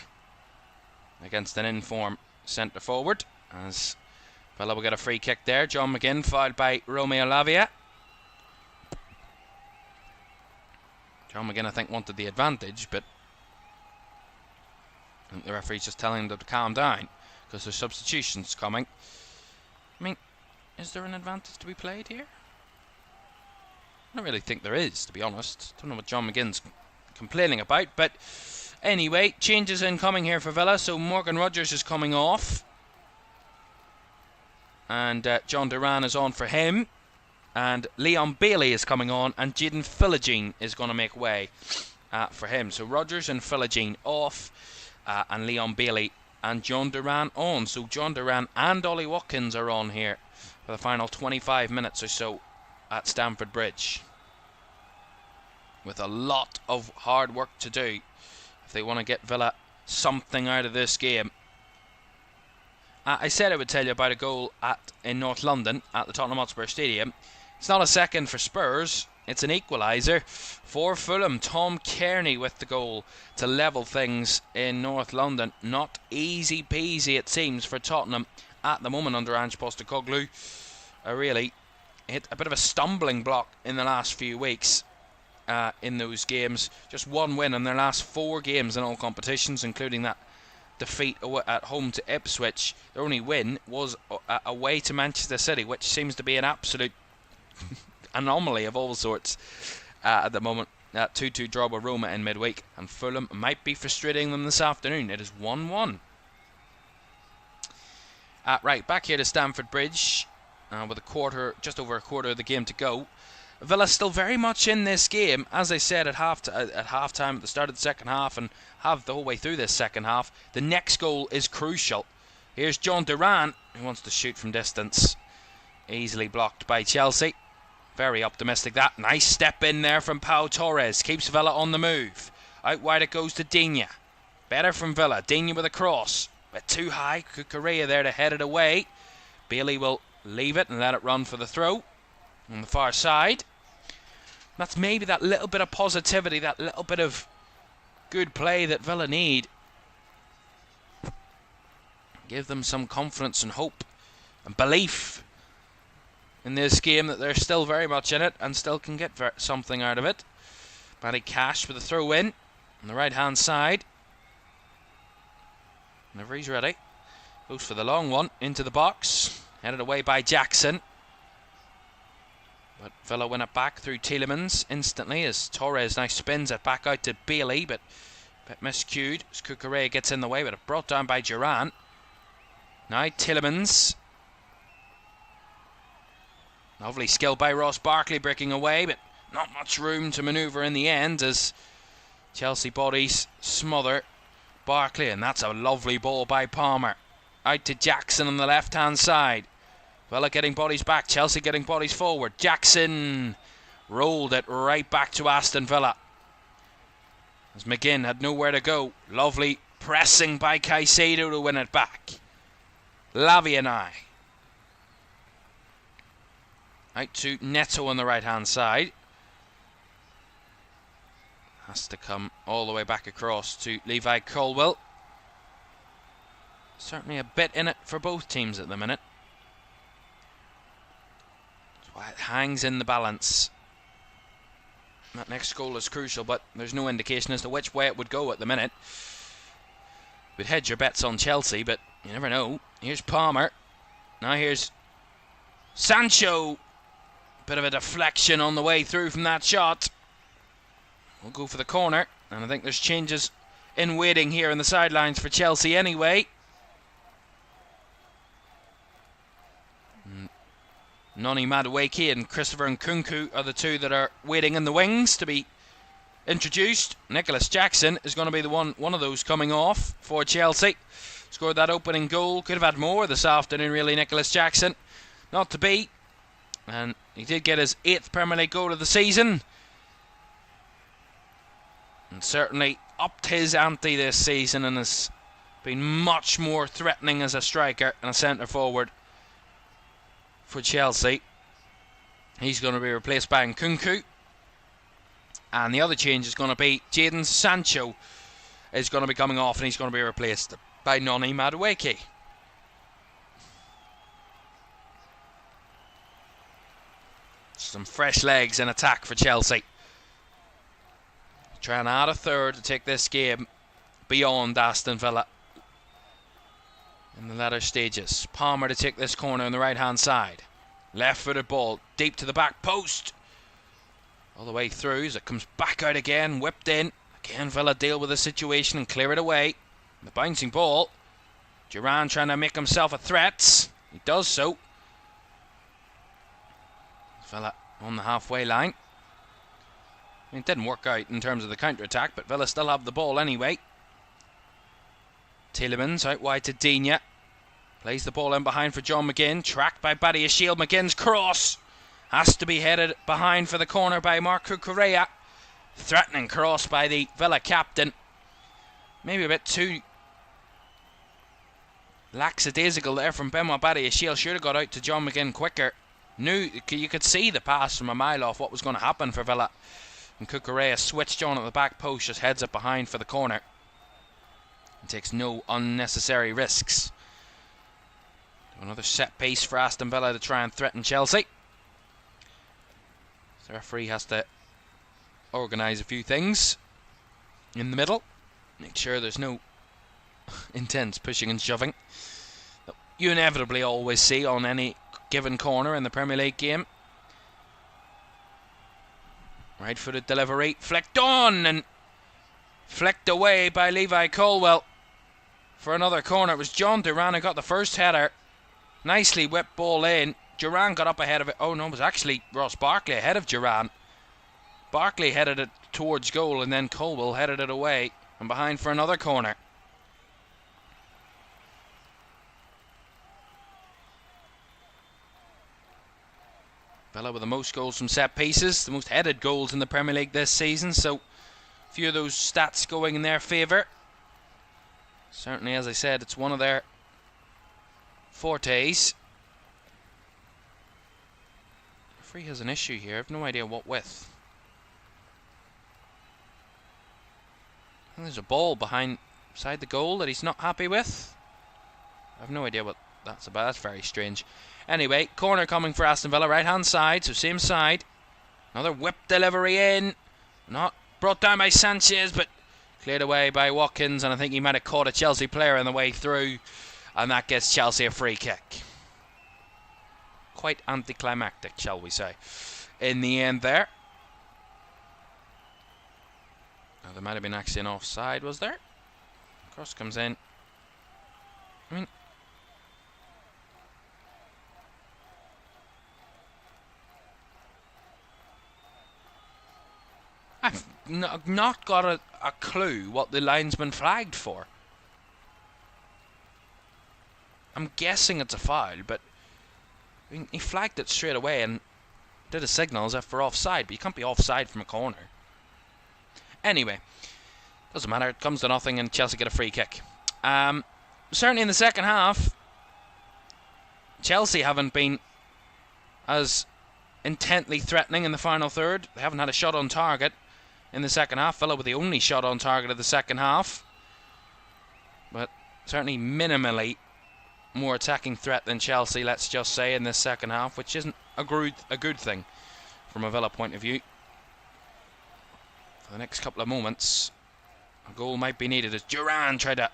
against an in-form centre forward, as Villa will get a free kick there. John McGinn fouled by Romeo Lavia. John McGinn, I think, wanted the advantage, but I think the referee's just telling them to calm down because there's substitutions coming. I mean, is there an advantage to be played here? I don't really think there is, to be honest. Don't know what John McGinn's complaining about, but anyway, changes incoming here for Villa. So Morgan Rogers is coming off, and John Duran is on for him, and Leon Bailey is coming on, and Jaden Philogene is going to make way for him. So Rogers and Philogene off, and Leon Bailey and John Duran on. So John Duran and Ollie Watkins are on here for the final 25 minutes or so at Stamford Bridge, with a lot of hard work to do if they want to get Villa something out of this game. I said I would tell you about a goal in North London at the Tottenham Hotspur Stadium. It's not a second for Spurs, it's an equaliser for Fulham. Tom Kearney with the goal to level things in North London. Not easy peasy, it seems, for Tottenham at the moment under Ange Postecoglou. Really hit a bit of a stumbling block in the last few weeks. In those games, just one win in their last 4 games in all competitions, including that defeat at home to Ipswich. Their only win was away to Manchester City, which seems to be an absolute anomaly of all sorts at the moment. 2-2 draw with Roma in midweek, and Fulham might be frustrating them this afternoon. It is 1-1. Right, back here to Stamford Bridge with just over a quarter of the game to go. Villa still very much in this game, as I said at half-time at the start of the second half, and have the whole way through this second half. The next goal is crucial. Here's John Duran, who wants to shoot from distance. Easily blocked by Chelsea. Very optimistic that. Nice step in there from Pau Torres. Keeps Villa on the move. Out wide it goes to Digne. Better from Villa. Digne with a cross. But too high. Cucurella there to head it away. Bailey will leave it and let it run for the throw on the far side. That's maybe that little bit of positivity, that little bit of good play that Villa need. Give them some confidence and hope and belief in this game that they're still very much in it and still can get something out of it. Matty Cash with a throw in on the right hand side. Whenever he's ready, goes for the long one into the box, headed away by Jackson. But Villa win it back through Tielemans instantly as Torres now spins it back out to Bailey, but a bit miscued as Cucurella gets in the way, but it brought down by Duran. Now Tielemans. Lovely skill by Ross Barkley breaking away, but not much room to manoeuvre in the end as Chelsea bodies smother Barkley, and that's a lovely ball by Palmer. Out to Jackson on the left hand side. Villa getting bodies back, Chelsea getting bodies forward. Jackson rolled it right back to Aston Villa as McGinn had nowhere to go. Lovely pressing by Caicedo to win it back. Lavianai out to Neto on the right hand side. Has to come all the way back across to Levi Colwill. Certainly a bit in it for both teams at the minute. That's why it hangs in the balance. That next goal is crucial, but there's no indication as to which way it would go at the minute. You'd hedge your bets on Chelsea, but you never know. Here's Palmer. Now here's Sancho. Bit of a deflection on the way through from that shot. We'll go for the corner, and I think there's changes in waiting here in the sidelines for Chelsea anyway. Noni Madueke and Christopher Nkunku are the two that are waiting in the wings to be introduced. Nicholas Jackson is going to be the one of those coming off for Chelsea. Scored that opening goal. Could have had more this afternoon, really, Nicholas Jackson. Not to be. And he did get his 8th Premier League goal of the season. And certainly upped his ante this season and has been much more threatening as a striker and a centre forward for Chelsea. He's going to be replaced by Nkunku. And the other change is going to be Jadon Sancho is going to be coming off, and he's going to be replaced by Noni Madueke. Some fresh legs in attack for Chelsea. Trying to add a third to take this game beyond Aston Villa in the latter stages. Palmer to take this corner on the right hand side. Left footed ball deep to the back post. All the way through as it comes back out again. Whipped in. Again Villa deal with the situation and clear it away. The bouncing ball. Duran trying to make himself a threat. He does so. Villa on the halfway line. I mean, it didn't work out in terms of the counter-attack, but Villa still have the ball anyway. Tielemans out wide to Digne. Plays the ball in behind for John McGinn. Tracked by Badiashile. McGinn's cross has to be headed behind for the corner by Marco Correa. Threatening cross by the Villa captain. Maybe a bit too lackadaisical there from Benoit Badiashile. Should have got out to John McGinn quicker. Knew you could see the pass from a mile off what was going to happen for Villa. And Cucurella switched on at the back post, just heads up behind for the corner. And takes no unnecessary risks. Another set piece for Aston Villa to try and threaten Chelsea. The referee has to organise a few things in the middle. Make sure there's no intense pushing and shoving that you inevitably always see on any given corner in the Premier League game. Right footed delivery, flicked on and flicked away by Levi Colwill for another corner. It was John Duran who got the first header. Nicely whipped ball in. Duran got up ahead of it. Oh no, it was actually Ross Barkley ahead of Duran. Barkley headed it towards goal and then Colwill headed it away and behind for another corner. Villa with the most goals from set pieces, the most headed goals in the Premier League this season, so a few of those stats going in their favour. Certainly, as I said, it's one of their fortes. The referee has an issue here, I have no idea what with. I think there's a ball beside the goal that he's not happy with. I have no idea what that's about, that's very strange. Anyway, corner coming for Aston Villa, right hand side, so same side. Another whip delivery in. Not brought down by Sanchez, but cleared away by Watkins, and I think he might have caught a Chelsea player on the way through, and that gets Chelsea a free kick. Quite anticlimactic, shall we say, in the end there. Now, there might have been actually an offside, was there? Cross comes in. I mean, not got a clue what the linesman flagged for. I'm guessing it's a foul, but I mean, he flagged it straight away and did a signal as if for offside, but you can't be offside from a corner. Anyway, doesn't matter, it comes to nothing and Chelsea get a free kick. Certainly in the second half, Chelsea haven't been as intently threatening in the final third. They haven't had a shot on target in the second half. Villa with the only shot on target of the second half. But certainly minimally more attacking threat than Chelsea, let's just say, in this second half, which isn't a good thing from a Villa point of view. For the next couple of moments, a goal might be needed as Duran tried to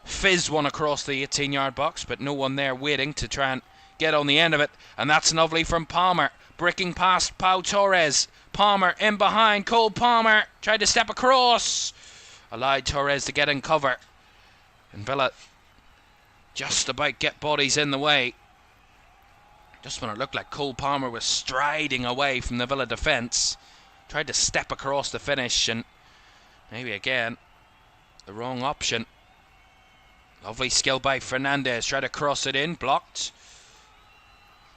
fizz one across the 18-yard box, but no one there waiting to try and get on the end of it. And that's lovely from Palmer, bricking past Pau Torres. Palmer in behind, Cole Palmer tried to step across, allowed Torres to get in cover, and Villa just about get bodies in the way. Just when it looked like Cole Palmer was striding away from the Villa defence, tried to step across the finish, and maybe again the wrong option. Lovely skill by Fernandez, tried to cross it in, blocked.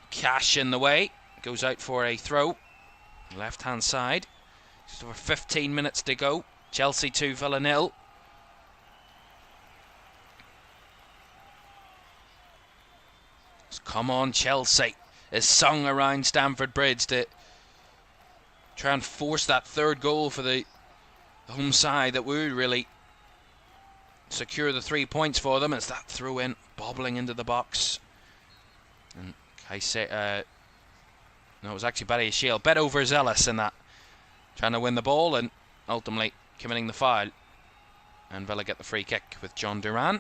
Cash in the way, goes out for a throw, left hand side. Just over 15 minutes to go. Chelsea 2, Villa 0. Come on, Chelsea is sung around Stamford Bridge to try and force that third goal for the home side that would really secure the 3 points for them. As that throw in, bobbling into the box. And no, it was actually Barry Shield, bit overzealous in that, trying to win the ball and ultimately committing the foul. And Villa get the free kick with John Duran.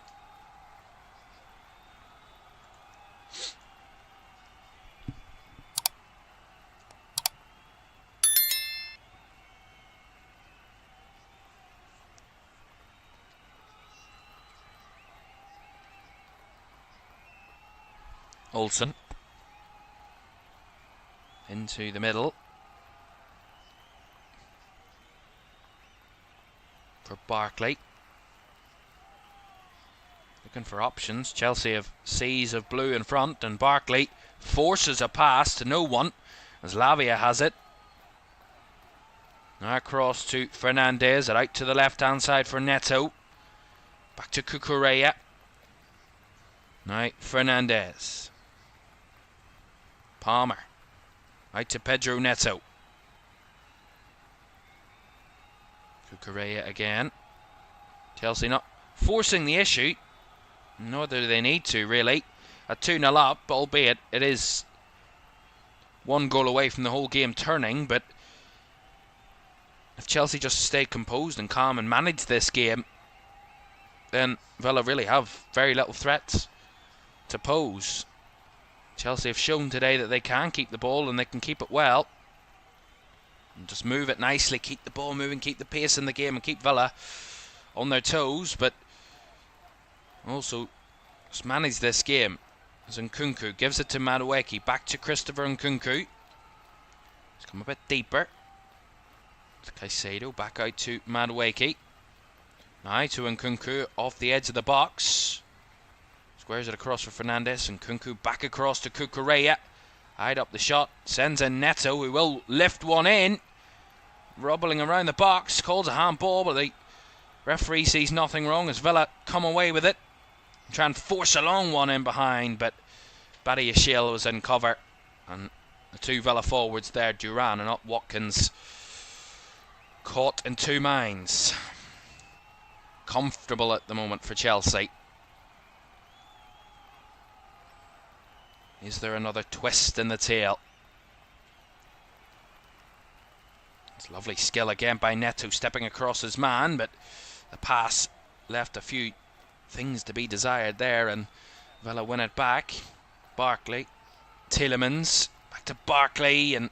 Olsen into the middle for Barkley, looking for options. Chelsea have seas of blue in front, and Barkley forces a pass to no one as Lavia has it. Now across to Fernandez, and out to the left hand side for Neto, back to Cucurella. Now Fernandez, Palmer, out to Pedro Neto. Cucurella again. Chelsea not forcing the issue, nor do they need to really. A 2-0 up, albeit it is one goal away from the whole game turning. But if Chelsea just stayed composed and calm and managed this game, then Villa really have very little threats to pose. Chelsea have shown today that they can keep the ball, and they can keep it well. And just move it nicely, keep the ball moving, keep the pace in the game, and keep Villa on their toes. But also just manage this game. As Nkunku gives it to Madueke, back to Christopher Nkunku. He's come a bit deeper. Caicedo back out to Madueke. Now to Nkunku off the edge of the box. Squares it across for Fernandez, and Nkunku back across to Cucurella. Eyed up the shot, sends in Neto, who will lift one in. Rubbling around the box, calls a handball, but the referee sees nothing wrong as Villa come away with it. Try and force a long one in behind, but Barry Yashil was in cover. And the two Villa forwards there, Duran and not Watkins, caught in two minds. Comfortable at the moment for Chelsea. Is there another twist in the tail? It's lovely skill again by Neto, stepping across his man, but the pass left a few things to be desired there, and Villa win it back. Barkley, Tielemans, back to Barkley, and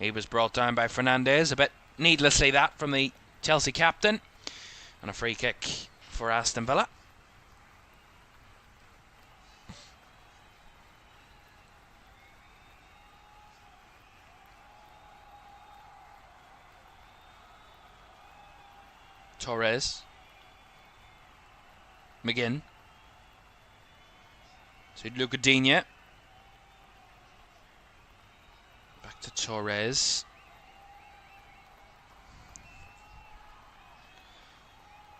he was brought down by Fernandez, a bit needlessly that from the Chelsea captain, and a free kick for Aston Villa. Torres. McGinn. To Lucadinha. Back to Torres.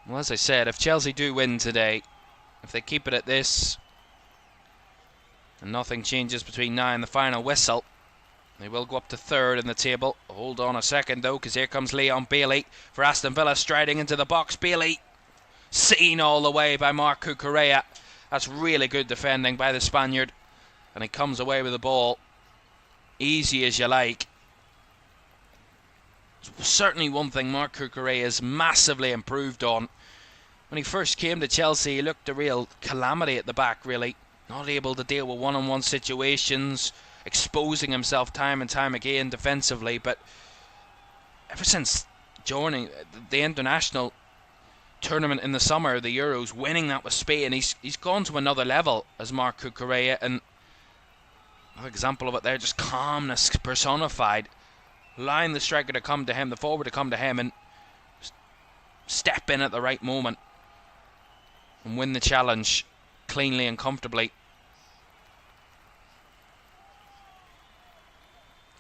Well, as I said, if Chelsea do win today, if they keep it at this, and nothing changes between now and the final whistle, they will go up to third in the table. Hold on a second, though, because here comes Leon Bailey for Aston Villa, striding into the box. Bailey, seen all the way by Marc Cucurella. That's really good defending by the Spaniard. And he comes away with the ball. Easy as you like. Certainly one thing Marc Cucurella has massively improved on. When he first came to Chelsea, he looked a real calamity at the back, really. Not able to deal with one-on-one situations, exposing himself time and time again defensively. But ever since joining the international tournament in the summer, the Euros, winning that with Spain, he's gone to another level as Marc Cucurella. And an example of it there, just calmness personified. Allowing the striker to come to him, the forward to come to him, and step in at the right moment and win the challenge cleanly and comfortably.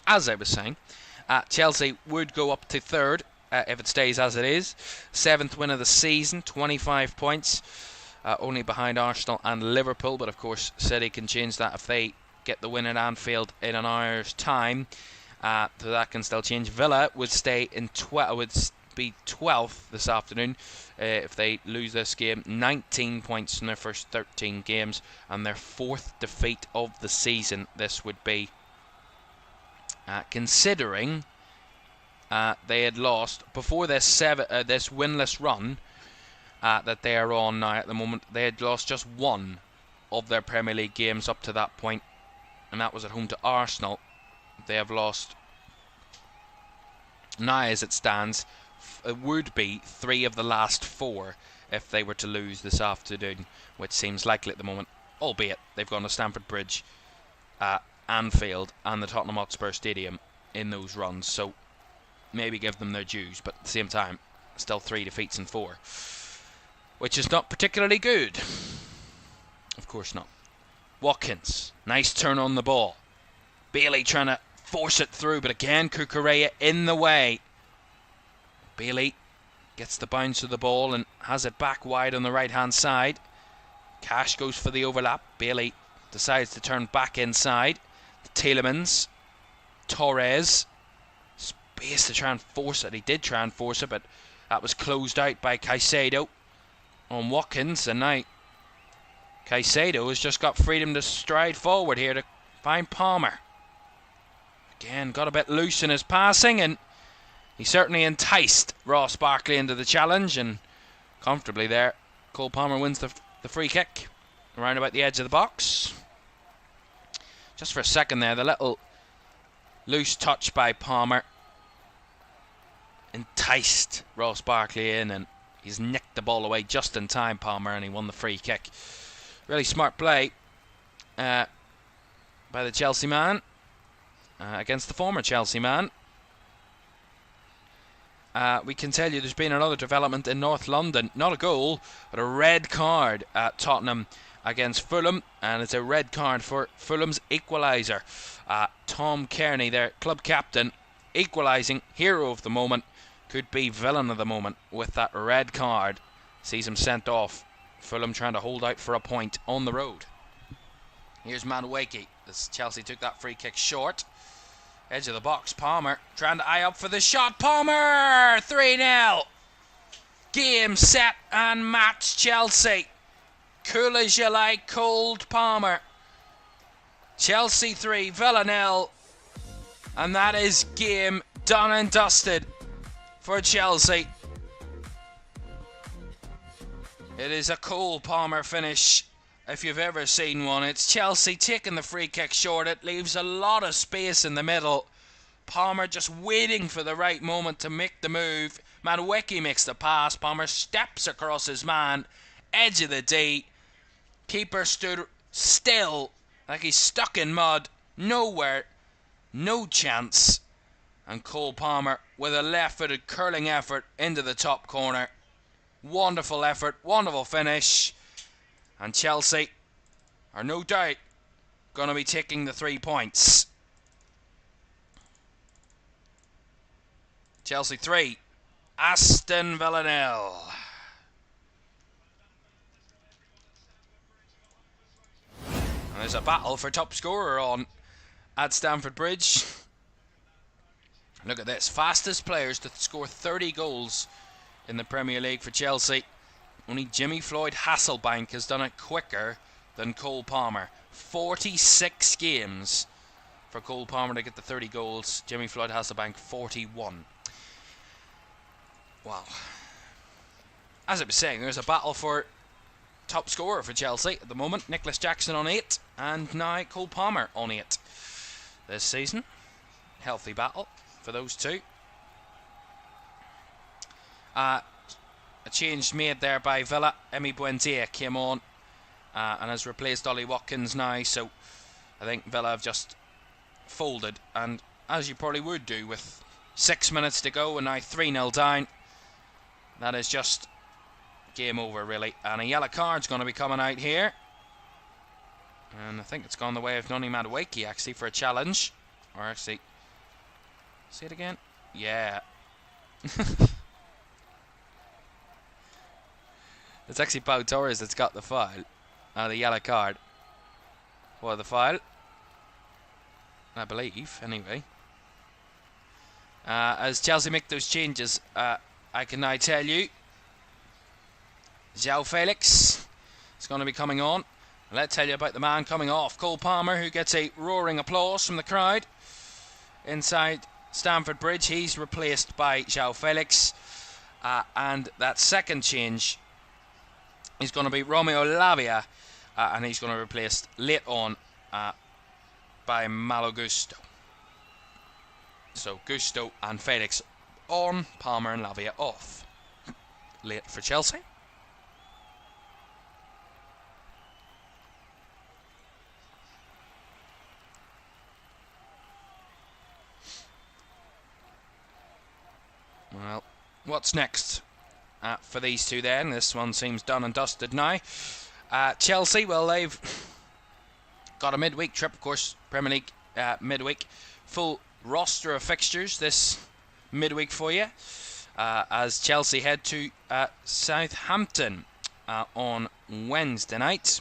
As I was saying, Chelsea would go up to third if it stays as it is. 7th win of the season, 25 points, only behind Arsenal and Liverpool. But of course, City can change that if they get the win at Anfield in an hour's time. So that can still change. Villa would stay in would be 12th this afternoon if they lose this game. 19 points in their first 13 games, and their 4th defeat of the season. This would be, considering they had lost before this this winless run that they are on now at the moment. They had lost just one of their Premier League games up to that point, and that was at home to Arsenal. They have lost, now as it stands, it would be 3 of the last 4 if they were to lose this afternoon, which seems likely at the moment, albeit they've gone to Stamford Bridge, Anfield and the Tottenham Hotspur Stadium in those runs, so maybe give them their dues, but at the same time, still 3 defeats in 4, which is not particularly good. Of course not. Watkins, nice turn on the ball. Bailey trying to force it through, but again Cucurella in the way. Bailey gets the bounce of the ball and has it back wide on the right hand side. Cash goes for the overlap. Bailey decides to turn back inside. Tielemans, Torres, space to try and force it. He did try and force it, but that was closed out by Caicedo on Watkins, and now Caicedo has just got freedom to stride forward here to find Palmer. Again, got a bit loose in his passing, and he certainly enticed Ross Barkley into the challenge, and comfortably there, Cole Palmer wins the free kick around about the edge of the box. Just for a second there, the little loose touch by Palmer enticed Ross Barkley in, and he's nicked the ball away just in time, Palmer, and he won the free kick. Really smart play by the Chelsea man against the former Chelsea man. We can tell you there's been another development in North London. Not a goal, but a red card at Tottenham against Fulham, and it's a red card for Fulham's equaliser. Tom Kearney, their club captain, equalising, hero of the moment, could be villain of the moment with that red card. Sees him sent off. Fulham trying to hold out for a point on the road. Here's Madueke as Chelsea took that free kick short. Edge of the box, Palmer trying to eye up for the shot. Palmer! 3-0. Game, set and match, Chelsea. Cool as you like, cold Palmer. Chelsea 3, Villa 0. And that is game done and dusted for Chelsea. It is a Cole Palmer finish if you've ever seen one. It's Chelsea taking the free kick short. It leaves a lot of space in the middle. Palmer just waiting for the right moment to make the move. Madueke makes the pass. Palmer steps across his man. Edge of the D. Keeper stood still like he's stuck in mud. Nowhere. No chance. And Cole Palmer with a left-footed curling effort into the top corner Wonderful effort, wonderful finish. And Chelsea are no doubt going to be taking the 3 points. Chelsea 3, Aston Villa 0. And there's a battle for top scorer on at Stamford Bridge. Look at this. Fastest players to score 30 goals in the Premier League for Chelsea. Only Jimmy Floyd Hasselbank has done it quicker than Cole Palmer. 46 games for Cole Palmer to get the 30 goals. Jimmy Floyd Hasselbank 41. Wow. As I was saying, there's a battle for top scorer for Chelsea at the moment. Nicholas Jackson on 8 and now Cole Palmer on 8 this season. Healthy battle for those two. A change made there by Villa. Emi Buendia came on and has replaced Ollie Watkins now, so I think Villa have just folded, and as you probably would do with 6 minutes to go and now 3-0 down, that is just game over really. And a yellow card's going to be coming out here, and I think it's gone the way of Noni Madueke actually for a challenge, or actually, see it again? Yeah. It's actually Pau Torres that's got the foul. The yellow card. For the foul. I believe, anyway. As Chelsea make those changes, I can now tell you, João Felix is going to be coming on. Let's tell you about the man coming off. Cole Palmer, who gets a roaring applause from the crowd inside Stamford Bridge. He's replaced by João Felix. And that second change is going to be Romeo Lavia, and he's going to be replaced late on by Malo Gusto. So Gusto and Felix on, Palmer and Lavia off. Late for Chelsea. Well, what's next for these two then? This one seems done and dusted now. Chelsea, well, they've got a midweek trip, of course, Premier League midweek. Full roster of fixtures this midweek for you, as Chelsea head to Southampton on Wednesday night,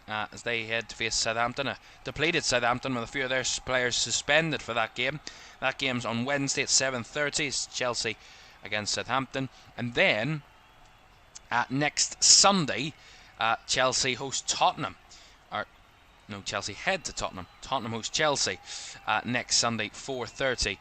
as they head to face Southampton, a depleted Southampton with a few of their players suspended for that game. That game's on Wednesday at 7:30. It's Chelsea against Southampton, and then next Sunday, Chelsea host Tottenham. No, Chelsea head to Tottenham. Tottenham host Chelsea next Sunday, 4:30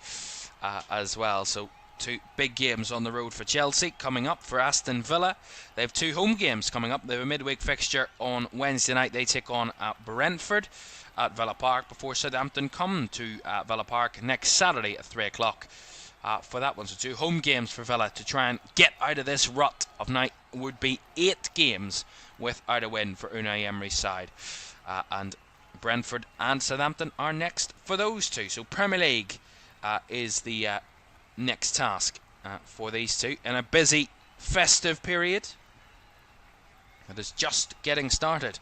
as well. So two big games on the road for Chelsea coming up. For Aston Villa, they have two home games coming up. They have a midweek fixture on Wednesday night. They take on Brentford at Villa Park before Southampton come to Villa Park next Saturday at 3 o'clock. For that one. So two home games for Villa to try and get out of this rut of night. Would be 8 games without a win for Unai Emery's side. And Brentford and Southampton are next for those two. So Premier League is the next task for these two in a busy festive period that is just getting started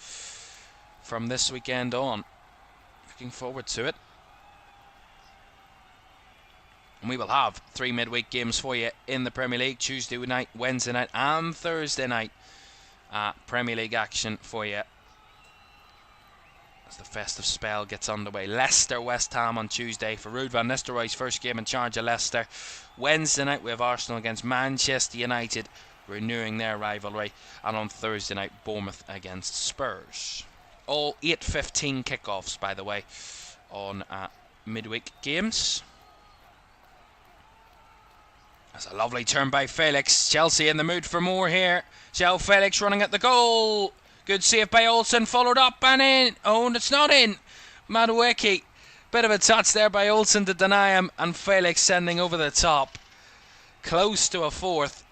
from this weekend on. Looking forward to it. And we will have 3 midweek games for you in the Premier League. Tuesday night, Wednesday night and Thursday night. Premier League action for you as the festive spell gets underway. Leicester, West Ham on Tuesday for Ruud van Nistelrooy's first game in charge of Leicester. Wednesday night we have Arsenal against Manchester United, renewing their rivalry. And on Thursday night, Bournemouth against Spurs. All 8:15 kickoffs, by the way, on midweek games. That's a lovely turn by Felix. Chelsea in the mood for more here. João Felix running at the goal. Good save by Olsen, followed up and in. Oh, and it's not in. Madueke. Bit of a touch there by Olsen to deny him, and Felix sending over the top. Close to a fourth.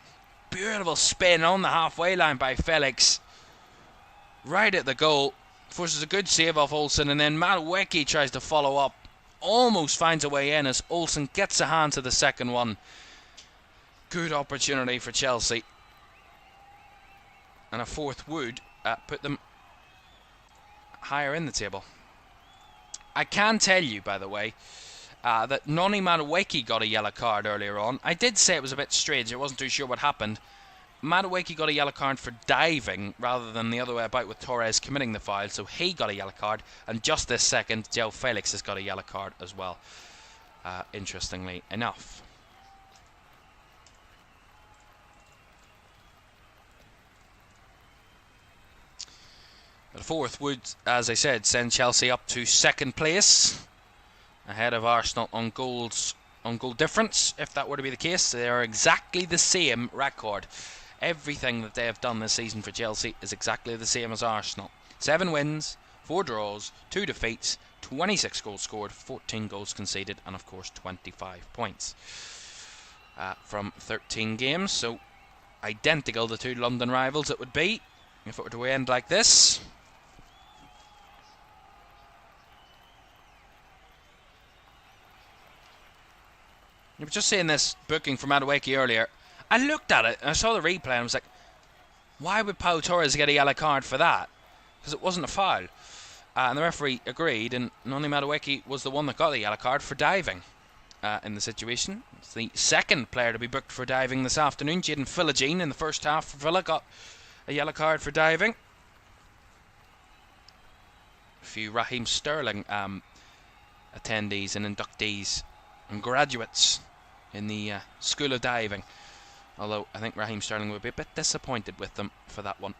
Beautiful spin on the halfway line by Felix. Right at the goal. Forces a good save off Olsen, and then Madueke tries to follow up. Almost finds a way in as Olsen gets a hand to the second one. Good opportunity for Chelsea. and a fourth would put them higher in the table. I can tell you, by the way, that Noni Madueke got a yellow card earlier on. I did say it was a bit strange. I wasn't too sure what happened. Madueke got a yellow card for diving rather than the other way about, with Torres committing the foul, so he got a yellow card, and just this second João Felix has got a yellow card as well, interestingly enough. The fourth would, as I said, send Chelsea up to second place, ahead of Arsenal on goal difference. If that were to be the case, they are exactly the same record. Everything that they have done this season for Chelsea is exactly the same as Arsenal. 7 wins, 4 draws, 2 defeats, 26 goals scored, 14 goals conceded, and of course 25 points from 13 games. So identical to 2 London rivals it would be if it were to end like this. You were just saying this booking from Madueke earlier. I looked at it and I saw the replay and I was like, why would Pau Torres get a yellow card for that? Because it wasn't a foul. And the referee agreed, and Noni Madueke was the one that got the yellow card for diving in the situation. It's the second player to be booked for diving this afternoon. Jaden Philogene in the first half for Villa got a yellow card for diving. A few Raheem Sterling attendees and inductees and graduates in the School of Diving. Although I think Raheem Sterling would be a bit disappointed with them for that one.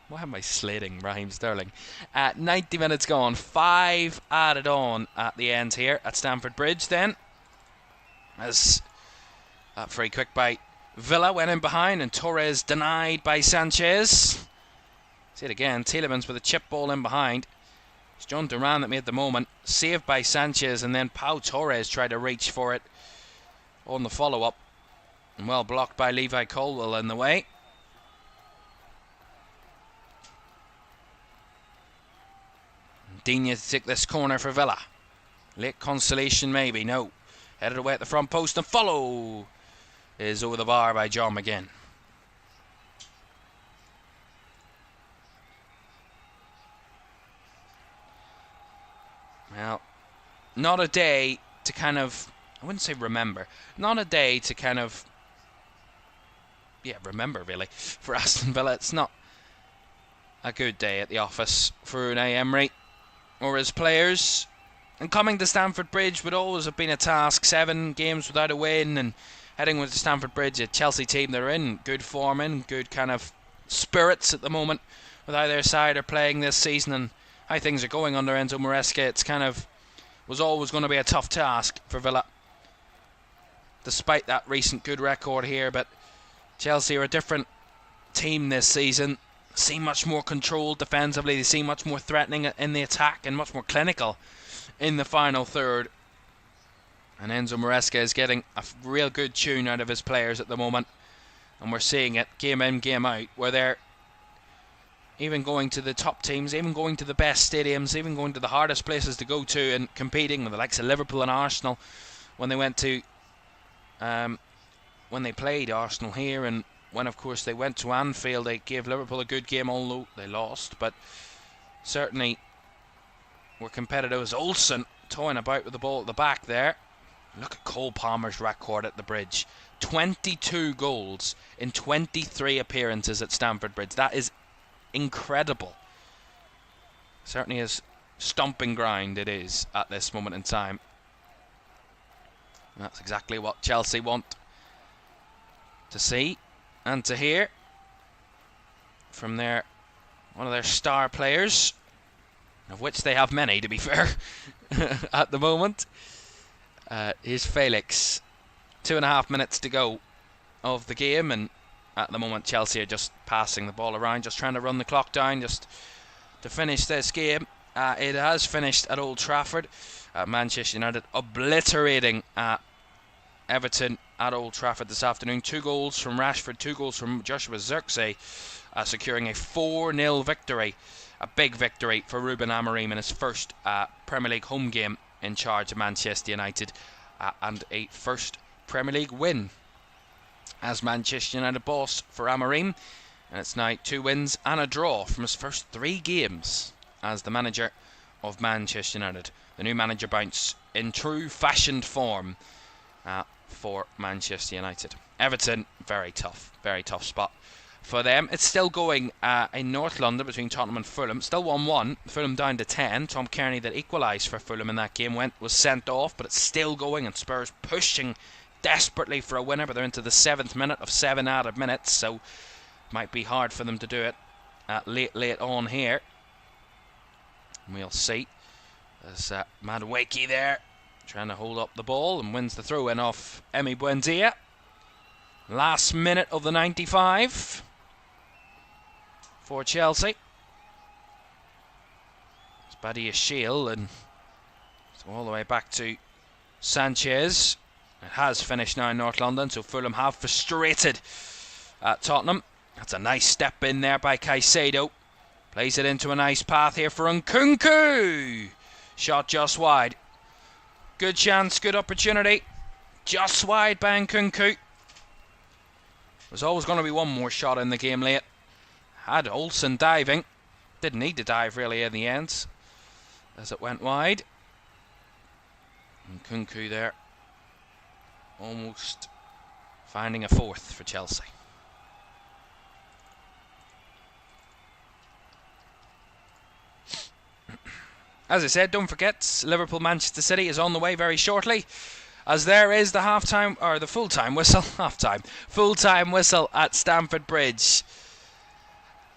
Why am I slating Raheem Sterling? 90 minutes gone. 5 added on at the end here at Stamford Bridge then. As that free kick by Villa went in behind and Torres denied by Sanchez. See it again. Tielemans with a chip ball in behind. It's John Duran that made the moment. Saved by Sanchez, and then Pau Torres tried to reach for it on the follow-up. And well blocked by Levi Colwill in the way. Digne to take this corner for Villa. Late consolation maybe, no. Headed away at the front post, and follow is over the bar by John McGinn. Well, not a day to kind of, I wouldn't say remember, not a day to kind of, remember really, for Aston Villa. It's not a good day at the office for Unai Emery or his players. And coming to Stamford Bridge would always have been a task. 7 games without a win, and heading with Stamford Bridge, a Chelsea team that are in good form, in good kind of spirits at the moment with how their side are playing this season and how things are going under Enzo Maresca. It's kind of was always going to be a tough task for Villa, despite that recent good record here. But Chelsea are a different team this season. Seem much more controlled defensively. They seem much more threatening in the attack and much more clinical in the final third. And Enzo Maresca is getting a real good tune out of his players at the moment, and we're seeing it game in, game out, where they're even going to the top teams, even going to the best stadiums, even going to the hardest places to go to, and competing with the likes of Liverpool and Arsenal when they went to when they played Arsenal here, and when of course they went to Anfield. They gave Liverpool a good game, although they lost, but certainly were competitive. As Olsen toying about with the ball at the back there. Look at Cole Palmer's record at the Bridge. 22 goals in 23 appearances at Stamford Bridge. That is incredible. Certainly is stomping ground, it is, at this moment in time. And that's exactly what Chelsea want to see and to hear from one of their star players, of which they have many, to be fair, at the moment. Here's Felix. 2.5 minutes to go of the game, and at the moment Chelsea are just passing the ball around, just trying to run the clock down, just to finish this game. It has finished at Old Trafford. Manchester United obliterating Everton at Old Trafford this afternoon. 2 goals from Rashford, 2 goals from Joshua Zirkzee, securing a 4-0 victory. A big victory for Ruben Amorim in his first Premier League home game in charge of Manchester United, and a first Premier League win as Manchester United boss for Amorim, and it's now 2 wins and a draw from his first 3 games as the manager of Manchester United. The new manager bounce in true fashioned form for Manchester United. Everton, very tough spot for them. It's still going in North London between Tottenham and Fulham. Still 1-1. Fulham down to 10. Tom Kearney, that equalised for Fulham in that game, was sent off, but it's still going, and Spurs pushing desperately for a winner, but they're into the 7th minute of 7 added minutes, so it might be hard for them to do it late on here. We'll see. There's Madueke there trying to hold up the ball and wins the throw-in off Emi Buendia. Last minute of the 95 for Chelsea. It's Badiashile, and it's all the way back to Sanchez. It has finished now in North London, so Fulham have frustrated Tottenham. That's a nice step in there by Caicedo. Plays it into a nice path here for Nkunku. Shot just wide. Good chance, good opportunity. Just wide by Nkunku. There's always going to be one more shot in the game late. Had Olsen diving. Didn't need to dive really in the end, as it went wide. Nkunku there, almost finding a 4th for Chelsea. As I said, don't forget, Liverpool-Manchester City is on the way very shortly, as there is the full-time whistle at Stamford Bridge.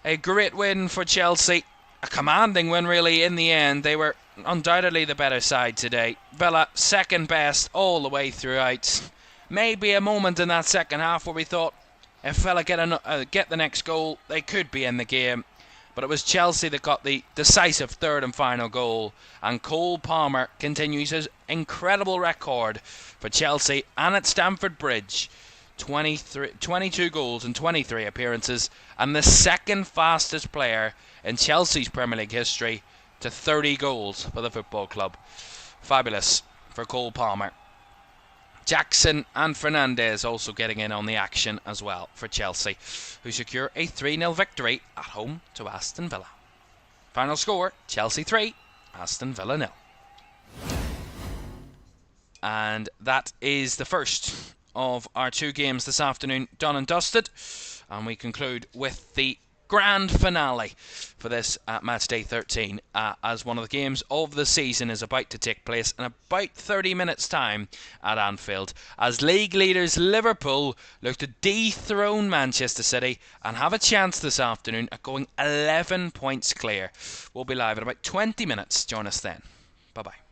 A great win for Chelsea, a commanding win really in the end. They were undoubtedly the better side today. Villa, second best all the way throughout. Maybe a moment in that second half where we thought if Villa get the next goal, they could be in the game. But it was Chelsea that got the decisive 3rd and final goal. And Cole Palmer continues his incredible record for Chelsea and at Stamford Bridge. 22 goals in 23 appearances. And the second fastest player in Chelsea's Premier League history to 30 goals for the football club. Fabulous for Cole Palmer. Jackson and Fernandez also getting in on the action as well for Chelsea, who secure a 3-0 victory at home to Aston Villa. Final score, Chelsea 3, Aston Villa 0. And that is the first of our 2 games this afternoon done and dusted. And we conclude with the grand finale for this Matchday 13, as one of the games of the season is about to take place in about 30 minutes time at Anfield, as league leaders Liverpool look to dethrone Manchester City and have a chance this afternoon at going 11 points clear. We'll be live in about 20 minutes. Join us then. Bye bye.